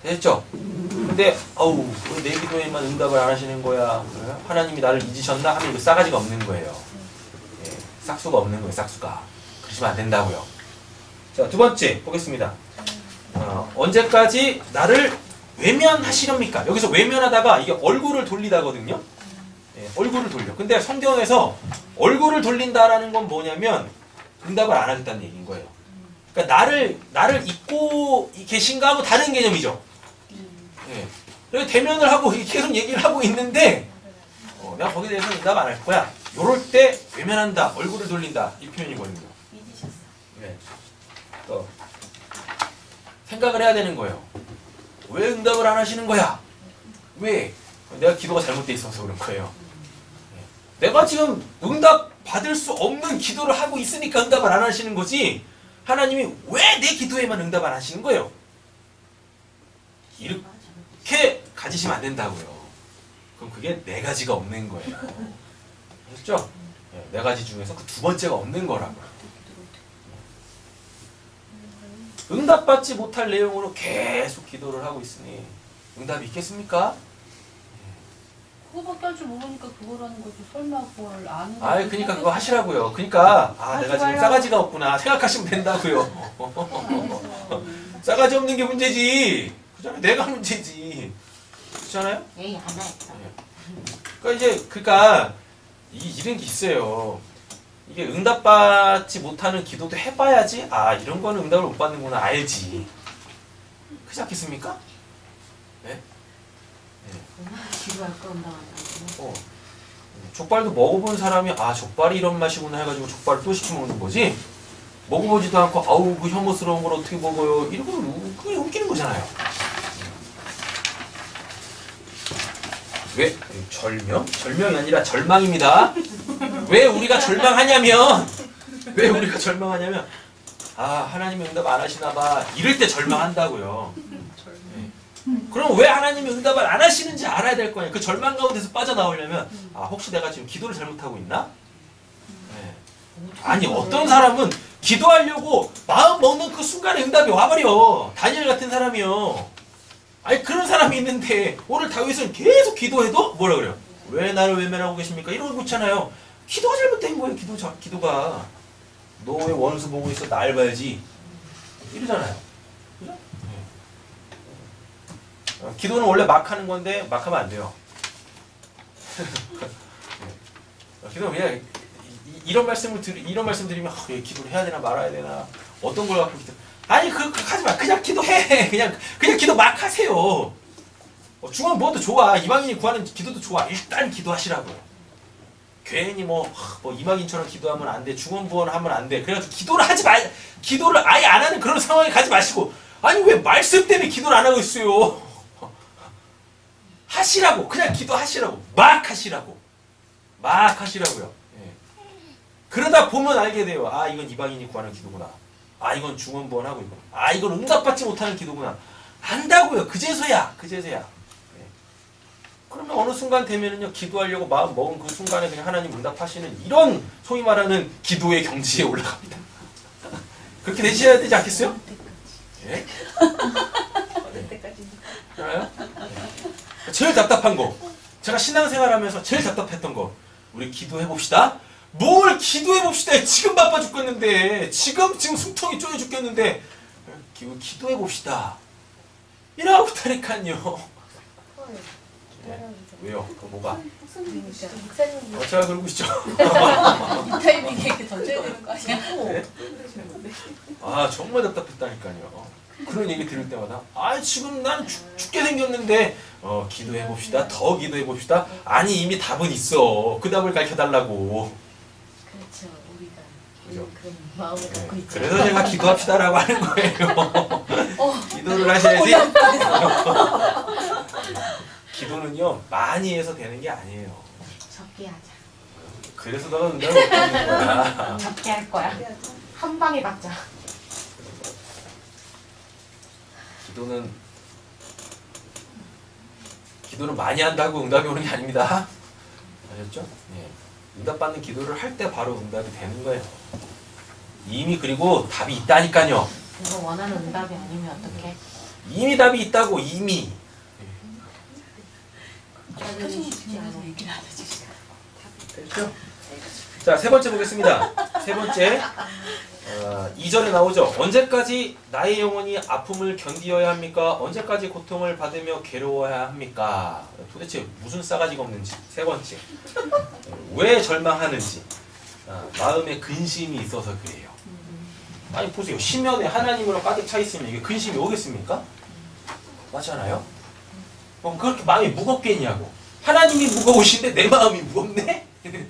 됐죠? 근데 왜 내 기도에만 응답을 안 하시는 거야? 하나님이 나를 잊으셨나? 하면 이거 싸가지가 없는 거예요. 싹수가 없는 거예요. 싹수가. 그러시면 안 된다고요. 자, 두 번째 보겠습니다. 언제까지 나를 외면하시렵니까? 여기서 외면하다가 이게 얼굴을 돌리다거든요. 얼굴을 돌려. 근데 성경에서 얼굴을 돌린다라는 건 뭐냐면 응답을 안 하겠다는 얘기인 거예요. 그러니까 나를 잊고 계신가 하고 다른 개념이죠. 예. 대면을 하고 계속 얘기를 하고 있는데 내가 거기에 대해서 응답 안 할 거야. 요럴 때 외면한다, 얼굴을 돌린다 이 표현이거든요. 예. 또 생각을 해야 되는 거예요. 왜 응답을 안 하시는 거야? 왜? 내가 기도가 잘못돼 있어서 그런 거예요. 내가 지금 응답 받을 수 없는 기도를 하고 있으니까 응답을 안 하시는 거지. 하나님이 왜 내 기도에만 응답 안 하시는 거예요? 이렇게 가지시면 안 된다고요. 그럼 그게 네 가지가 없는 거예요. 아셨죠? 네 가지 중에서 그 두 번째가 없는 거라고요. 응답받지 못할 내용으로 계속 기도를 하고 있으니 응답이 있겠습니까? 그거밖에 할 줄 모르니까 그거라는 거지. 설마 그걸 아는 거. 그러니까 그거 하시라고요. 그러니까 내가 지금 좋아요. 싸가지가 없구나 생각하시면 된다고요. 싸가지 없는 게 문제지. 그잖아요. 내가 문제지. 그렇잖아요? 에이 하나 있어. 그러니까 이런 게 있어요. 이게 응답받지 못하는 기도도 해봐야지 이런 거는 응답을 못 받는구나 알지. 그렇지 않겠습니까? 네? 기도할 거 응답한다고. 족발도 먹어본 사람이 족발이 이런 맛이구나 해가지고 족발을 또 시켜 먹는 거지. 먹어보지도 않고 그 혐오스러운 걸 어떻게 먹어요? 이런 건 그게 웃기는 거잖아요. 왜? 절명? 절명이 아니라 절망입니다. 왜 우리가 절망하냐면 하나님이 응답 안 하시나 봐 이럴 때 절망한다고요. 그럼 왜 하나님이 응답을 안 하시는지 알아야 될 거 아니에요. 그 절망 가운데서 빠져나오려면 혹시 내가 지금 기도를 잘못하고 있나? 아니 어떤 사람은 기도하려고 마음 먹는 그 순간에 응답이 와버려. 다니엘 같은 사람이요. 그런 사람이 있는데 오늘 다윗은 계속 기도해도 뭐라 그래요? 왜 나를 외면하고 계십니까? 이러고 그렇잖아요. 기도가 잘못된 거예요. 기도가. 너 왜 원수 보고 있어? 날 봐야지. 이러잖아요. 그죠? 기도는 원래 막 하는 건데 막 하면 안 돼요. 기도는 그냥 이런 말씀 드리면 왜 기도를 해야 되나 말아야 되나 어떤 걸 갖고 기도 아니 그렇게 하지 마. 그냥 기도해. 그냥 기도 막 하세요. 중원 뭐도 좋아. 이방인이 구하는 기도도 좋아. 일단 기도하시라고요. 괜히 뭐 이방인처럼 기도하면 안 돼. 중원부원 하면 안 돼. 그래가지고 기도를 아예 안 하는 그런 상황에 가지 마시고 아니 왜 말씀 때문에 기도를 안 하고 있어요. 하시라고. 그냥 기도하시라고. 막 하시라고. 막 하시라고요. 예. 그러다 보면 알게 돼요. 아 이건 이방인이 구하는 기도구나. 아 이건 중원부원 하고 있구나. 아 이건 응답받지 못하는 기도구나. 안다고요. 그제서야. 예. 그러면 어느 순간 되면은요 기도하려고 마음 먹은 그 순간에 그냥 하나님 응답하시는 이런 소위 말하는 기도의 경지에 올라갑니다. 그렇게 되셔야 되지 않겠어요? 예? 알아요? 네. 제일 답답한 거. 제가 신앙생활하면서 제일 답답했던 거. 우리 기도해봅시다. 뭘 기도해봅시다. 지금 바빠 죽겠는데. 지금 숨통이 쪼여 죽겠는데. 기도해봅시다. 이러고 있다니까요. 네. 왜요? 그 뭐가? 제가 그러고 있죠. 이 타이밍에 이렇게 던져야 되는 거 아니야? 네? 아 정말 답답했다니까요. 그런 얘기 들을 때마다 아 지금 난 죽게 생겼는데 기도해봅시다. 더 기도해봅시다. 아니 이미 답은 있어. 그 답을 가르쳐달라고. 그렇죠. 우리가 그죠? 그런 마음을 갖고 있죠. 그래서 제가 기도합시다라고 하는 거예요. 기도를 하셔야지. 기도는요 많이 해서 되는 게 아니에요. 적게 하자. 그래서 너가 응답을 못하는 거야. 적게 할 거야. 한 방에 받자. 기도는 많이 한다고 응답이 오는 게 아닙니다. 아셨죠? 네. 응답받는 기도를 할 때 바로 응답이 되는 거예요. 이미 그리고 답이 있다니까요. 이거 원하는 응답이 아니면 어떡해? 이미 답이 있다고 이미. 표정이 중요해서 얘기를 안 해주시죠. 됐죠? 자, 세 번째 보겠습니다. 세 번째. 2절에 나오죠. 언제까지 나의 영혼이 아픔을 견디어야 합니까? 언제까지 고통을 받으며 괴로워야 합니까? 도대체 무슨 싸가지가 없는지. 세 번째. 왜 절망하는지. 마음에 근심이 있어서 그래요. 아니 보세요. 심연에 하나님으로 가득 차 있으면 이게 근심이 오겠습니까? 맞지 않아요? 그렇게 마음이 무겁겠냐고. 하나님이 무거우신데 내 마음이 무겁네? 네.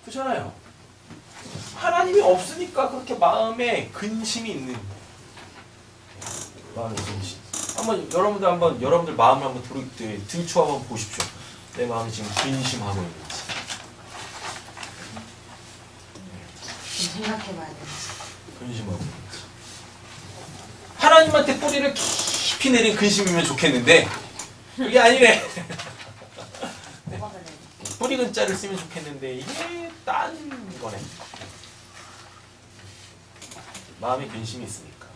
그렇잖아요. 하나님이 없으니까 그렇게 마음에 근심이 있는 마음의 근심. 여러분들 마음을 한번 들추어 한번 보십시오. 내 마음이 지금 근심하고 있는지. 좀 생각해봐야 돼. 근심하고 있는지. 하나님한테 뿌리를 깊이 내린 근심이면 좋겠는데 그게 아니래. 네. 뿌리 근자를 쓰면 좋겠는데 이게 딴 거네. 마음에 근심이 있으니까.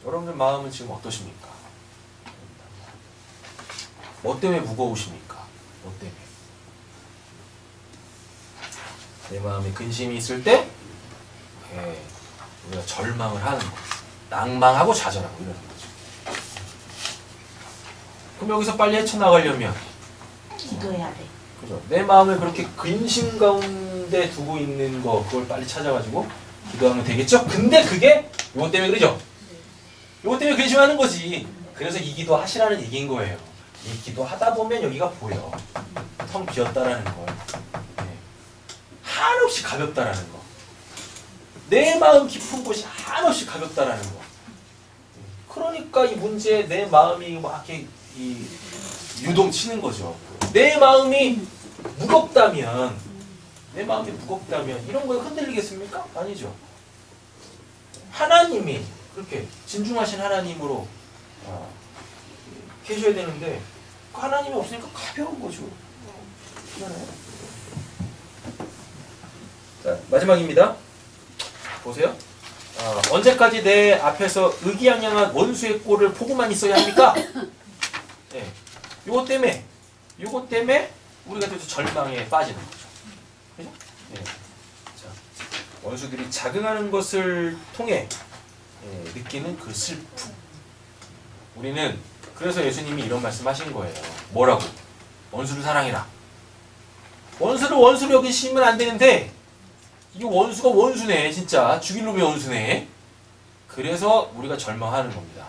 여러분들 마음은 지금 어떠십니까? 뭐 때문에 무거우십니까? 뭐 때문에? 내 마음에 근심이 있을 때 우리가 절망을 하는 거예요. 낭망하고 좌절하고 이러는 거죠. 그럼 여기서 빨리 헤쳐나가려면 기도해야 돼. 그죠? 내 마음을 그렇게 근심 가운데 두고 있는 거 그걸 빨리 찾아가지고 기도하면 되겠죠? 근데 그게 요것 때문에 그러죠? 요것 때문에 근심하는 거지. 그래서 이 기도 하시라는 얘기인 거예요. 이 기도 하다 보면 여기가 보여. 텅 비었다라는 거예요. 네. 한없이 가볍다라는 거. 내 마음 깊은 곳이 한없이 가볍다라는 거. 그러니까 이 문제에 내 마음이 막 이렇게 유동치는 거죠. 내 마음이 무겁다면 이런 거에 흔들리겠습니까? 아니죠. 하나님이 그렇게 진중하신 하나님으로 계셔야 되는데 그 하나님이 없으니까 가벼운 거죠. 그렇잖아요. 자, 마지막입니다. 보세요. 언제까지 내 앞에서 의기양양한 원수의 꼴을 보고만 있어야 합니까? 네. 요것 때문에 우리가 또 절망에 빠지는 거죠. 그죠? 네. 자, 원수들이 자극하는 것을 통해 느끼는 그 슬픔. 우리는 그래서 예수님이 이런 말씀하신 거예요. 뭐라고? 원수를 사랑해라. 원수를 원수로 여기시면 안 되는데 이 원수가 원수네. 진짜 죽일 놈이 원수네. 그래서 우리가 절망하는 겁니다.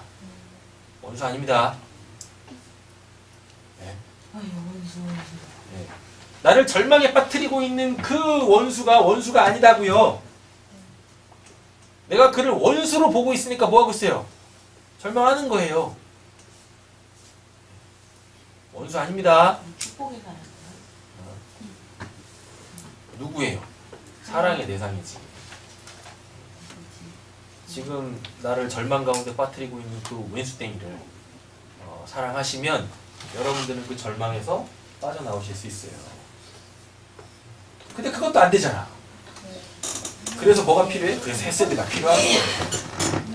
원수 아닙니다. 네. 네. 나를 절망에 빠뜨리고 있는 그 원수가 아니다고요. 내가 그를 원수로 보고 있으니까 뭐하고 있어요? 절망하는 거예요. 원수 아닙니다. 축복의 사람. 누구예요? 사랑의 대상이지. 지금 나를 절망 가운데 빠뜨리고 있는 그 왼수땡이를 사랑하시면 여러분들은 그 절망에서 빠져나오실 수 있어요. 근데 그것도 안 되잖아. 그래서 뭐가 필요해? 그래서 헤세드가 필요한 거예요.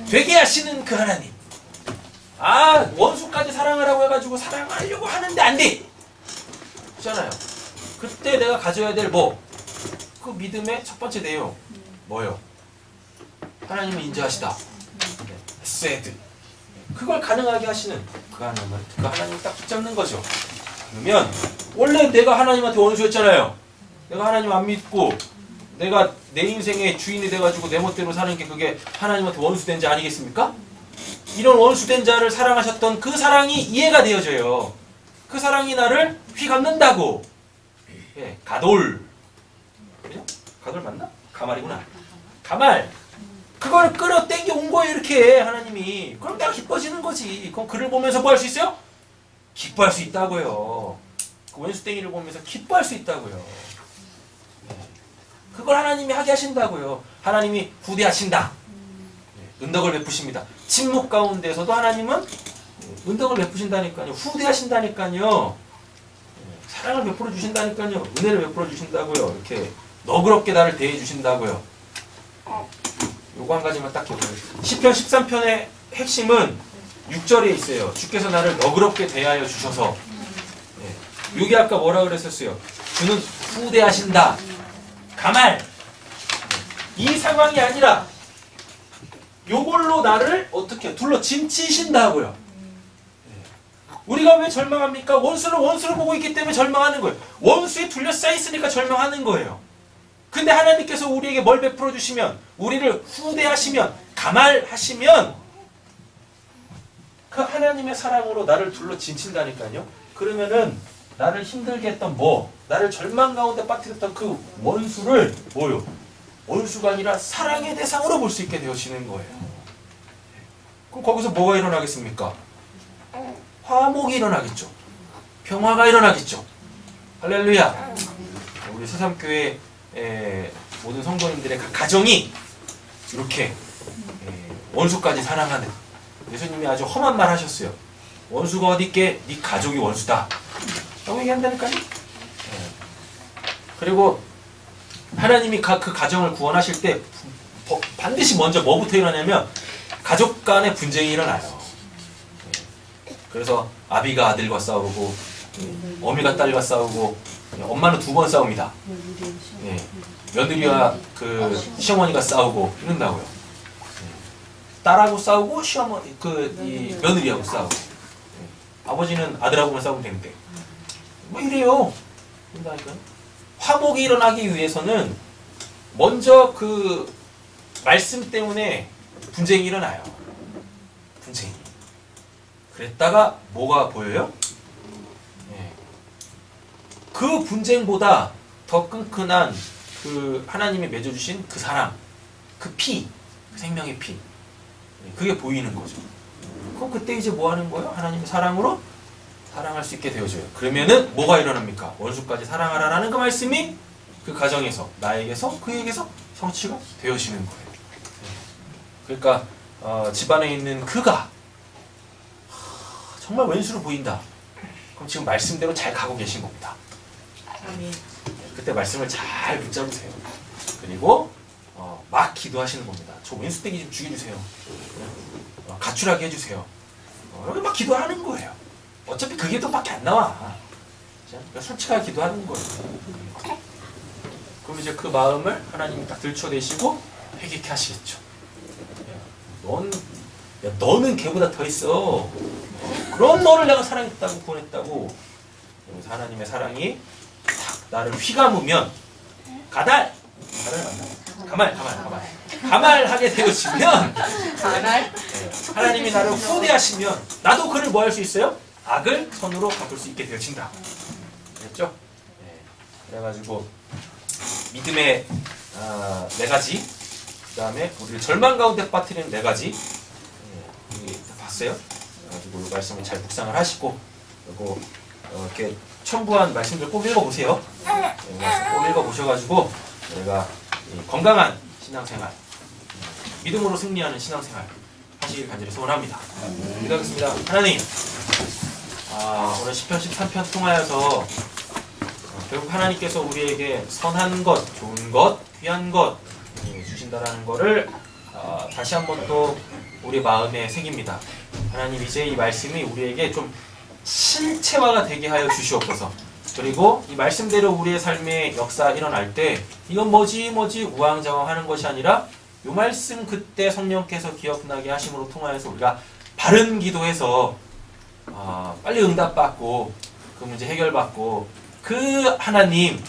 되게 하시는 그 하나님. 아, 원수까지 사랑하라고 해가지고 사랑하려고 하는데 안 돼! 그렇잖아요. 그때 내가 가져야 될 뭐? 그 믿음의 첫 번째 내용. 뭐요? 하나님을 인정하시다. 헤세드. 그걸 가능하게 하시는 그 하나님을 딱 붙잡는 거죠. 그러면 원래 내가 하나님한테 원수였잖아요. 내가 하나님 안 믿고 내가 내 인생의 주인이 돼가지고 내 멋대로 사는 게 그게 하나님한테 원수된 자 아니겠습니까? 이런 원수된 자를 사랑하셨던 그 사랑이 이해가 되어져요. 그 사랑이 나를 휘감는다고. 예, 가돌. 그죠? 가돌 맞나? 가말이구나. 가말. 그걸 끌어 땡겨 온 거예요, 이렇게 하나님이. 그럼 내가 기뻐지는 거지. 그럼 그를 보면서 뭐 할 수 있어요? 기뻐할 수 있다고요. 그 원수땡이를 보면서 기뻐할 수 있다고요. 그걸 하나님이 하게 하신다고요. 하나님이 후대하신다. 은덕을 베푸십니다. 침묵 가운데서도 하나님은 은덕을 베푸신다니까요. 후대하신다니까요. 사랑을 베풀어 주신다니까요. 은혜를 베풀어 주신다고요. 이렇게 너그럽게 나를 대해 주신다고요. 요거 한 가지만 딱 기억해요. 시편 13편의 핵심은 6절에 있어요. 주께서 나를 너그럽게 대하여 주셔서. 여기 아까 뭐라 그랬었어요? 주는 후대하신다. 가말. 이 상황이 아니라 요걸로 나를 어떻게 둘러 짐치신다고요. 우리가 왜 절망합니까? 원수를 보고 있기 때문에 절망하는 거예요. 원수에 둘러싸여 있으니까 절망하는 거예요. 근데 하나님께서 우리에게 뭘 베풀어 주시면, 우리를 후대하시면, 가말하시면 그 하나님의 사랑으로 나를 둘러 짐친다니까요. 그러면은 나를 힘들게 했던 나를 절망 가운데 빠뜨렸던 그 원수를 뭐요? 원수가 아니라 사랑의 대상으로 볼 수 있게 되어지는 거예요. 그럼 거기서 뭐가 일어나겠습니까? 화목이 일어나겠죠. 평화가 일어나겠죠. 할렐루야. 우리 새삼교회 모든 성도님들의 가정이 이렇게 원수까지 사랑하는, 예수님이 아주 험한 말 하셨어요. 원수가 어디 있게? 네 가족이 원수다 라고 얘기한다니까요. 그리고 하나님이 그 가정을 구원하실 때 반드시 먼저 뭐부터 일어나냐면 가족 간의 분쟁이 일어나요. 그래서 아비가 아들과 싸우고 어미가 딸과 싸우고 엄마는 2번 싸웁니다. 며느리와 그 시어머니가 싸우고 이런다고요. 딸하고 싸우고 이 며느리하고 싸우고 아버지는 아들하고만 싸우면 되는데 뭐 이래요. 그런다니까요. 화목이 일어나기 위해서는 먼저 그 말씀 때문에 분쟁이 일어나요. 분쟁이. 그랬다가 뭐가 보여요? 그 분쟁보다 더 끈끈한 그 하나님이 맺어주신 그 사랑, 그 피, 그 생명의 피, 그게 보이는 거죠. 그럼 그때 이제 뭐 하는 거예요? 하나님의 사랑으로 사랑할 수 있게 되어져요. 그러면은 뭐가 일어납니까? 원수까지 사랑하라라는 그 말씀이 그 가정에서, 나에게서, 그에게서 성취가 되어지는 거예요. 그러니까 집안에 있는 그가 정말 왼수로 보인다. 그럼 지금 말씀대로 잘 가고 계신 겁니다. 그때 말씀을 잘 붙잡으세요. 그리고 막 기도하시는 겁니다. 저 왼수떼기 좀 죽여주세요. 가출하게 해주세요. 여기 막 기도하는 거예요. 어차피 그게 또 밖에 안 나와. 그러니까 솔직하게 기도하는 거예요. 그럼 이제 그 마음을 하나님이 딱 들춰내시고 회개케 하시겠죠. 너는 걔보다 더 있어. 그럼 너를 내가 사랑했다고 구원했다고 그래서 하나님의 사랑이 탁 나를 휘감으면 가달 맞나? 가말하게 되어지면 가날? 하나님이 나를 후대하시면 나도 그를 뭐 할 수 있어요? 악을 선으로 갚을 수 있게 되어진다. 됐죠? 네. 그래가지고 믿음의 네 가지, 그 다음에 우리를 절망 가운데 빠뜨리는 네 가지, 여기 봤어요? 그래가지고 이 말씀을 잘 묵상을 하시고, 그리고 이렇게 첨부한 말씀들 꼭 읽어보세요. 꼭 읽어보셔가지고 우리가 건강한 신앙생활, 믿음으로 승리하는 신앙생활 하시길 간절히 소원합니다. 기도하겠습니다. 하나님, 오늘 10편 13편 통하여서 결국 하나님께서 우리에게 선한 것, 좋은 것, 귀한 것 주신다라는 것을 다시 한번 또 우리 마음에 새깁니다. 하나님, 이제 이 말씀이 우리에게 좀 실체화가 되게 하여 주시옵소서. 그리고 이 말씀대로 우리의 삶의 역사 일어날 때 이건 뭐지 우왕좌왕 하는 것이 아니라 이 말씀 그때 성령께서 기억나게 하심으로 통하여서 우리가 바른 기도해서 빨리 응답받고 그 문제 해결받고 그 하나님,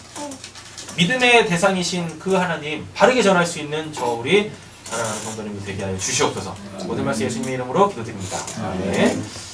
믿음의 대상이신 그 하나님 바르게 전할 수 있는 저 우리 사랑하는 성도님들 되게 하여 주시옵소서. 모든 말씀 예수님의 이름으로 기도드립니다. 아멘.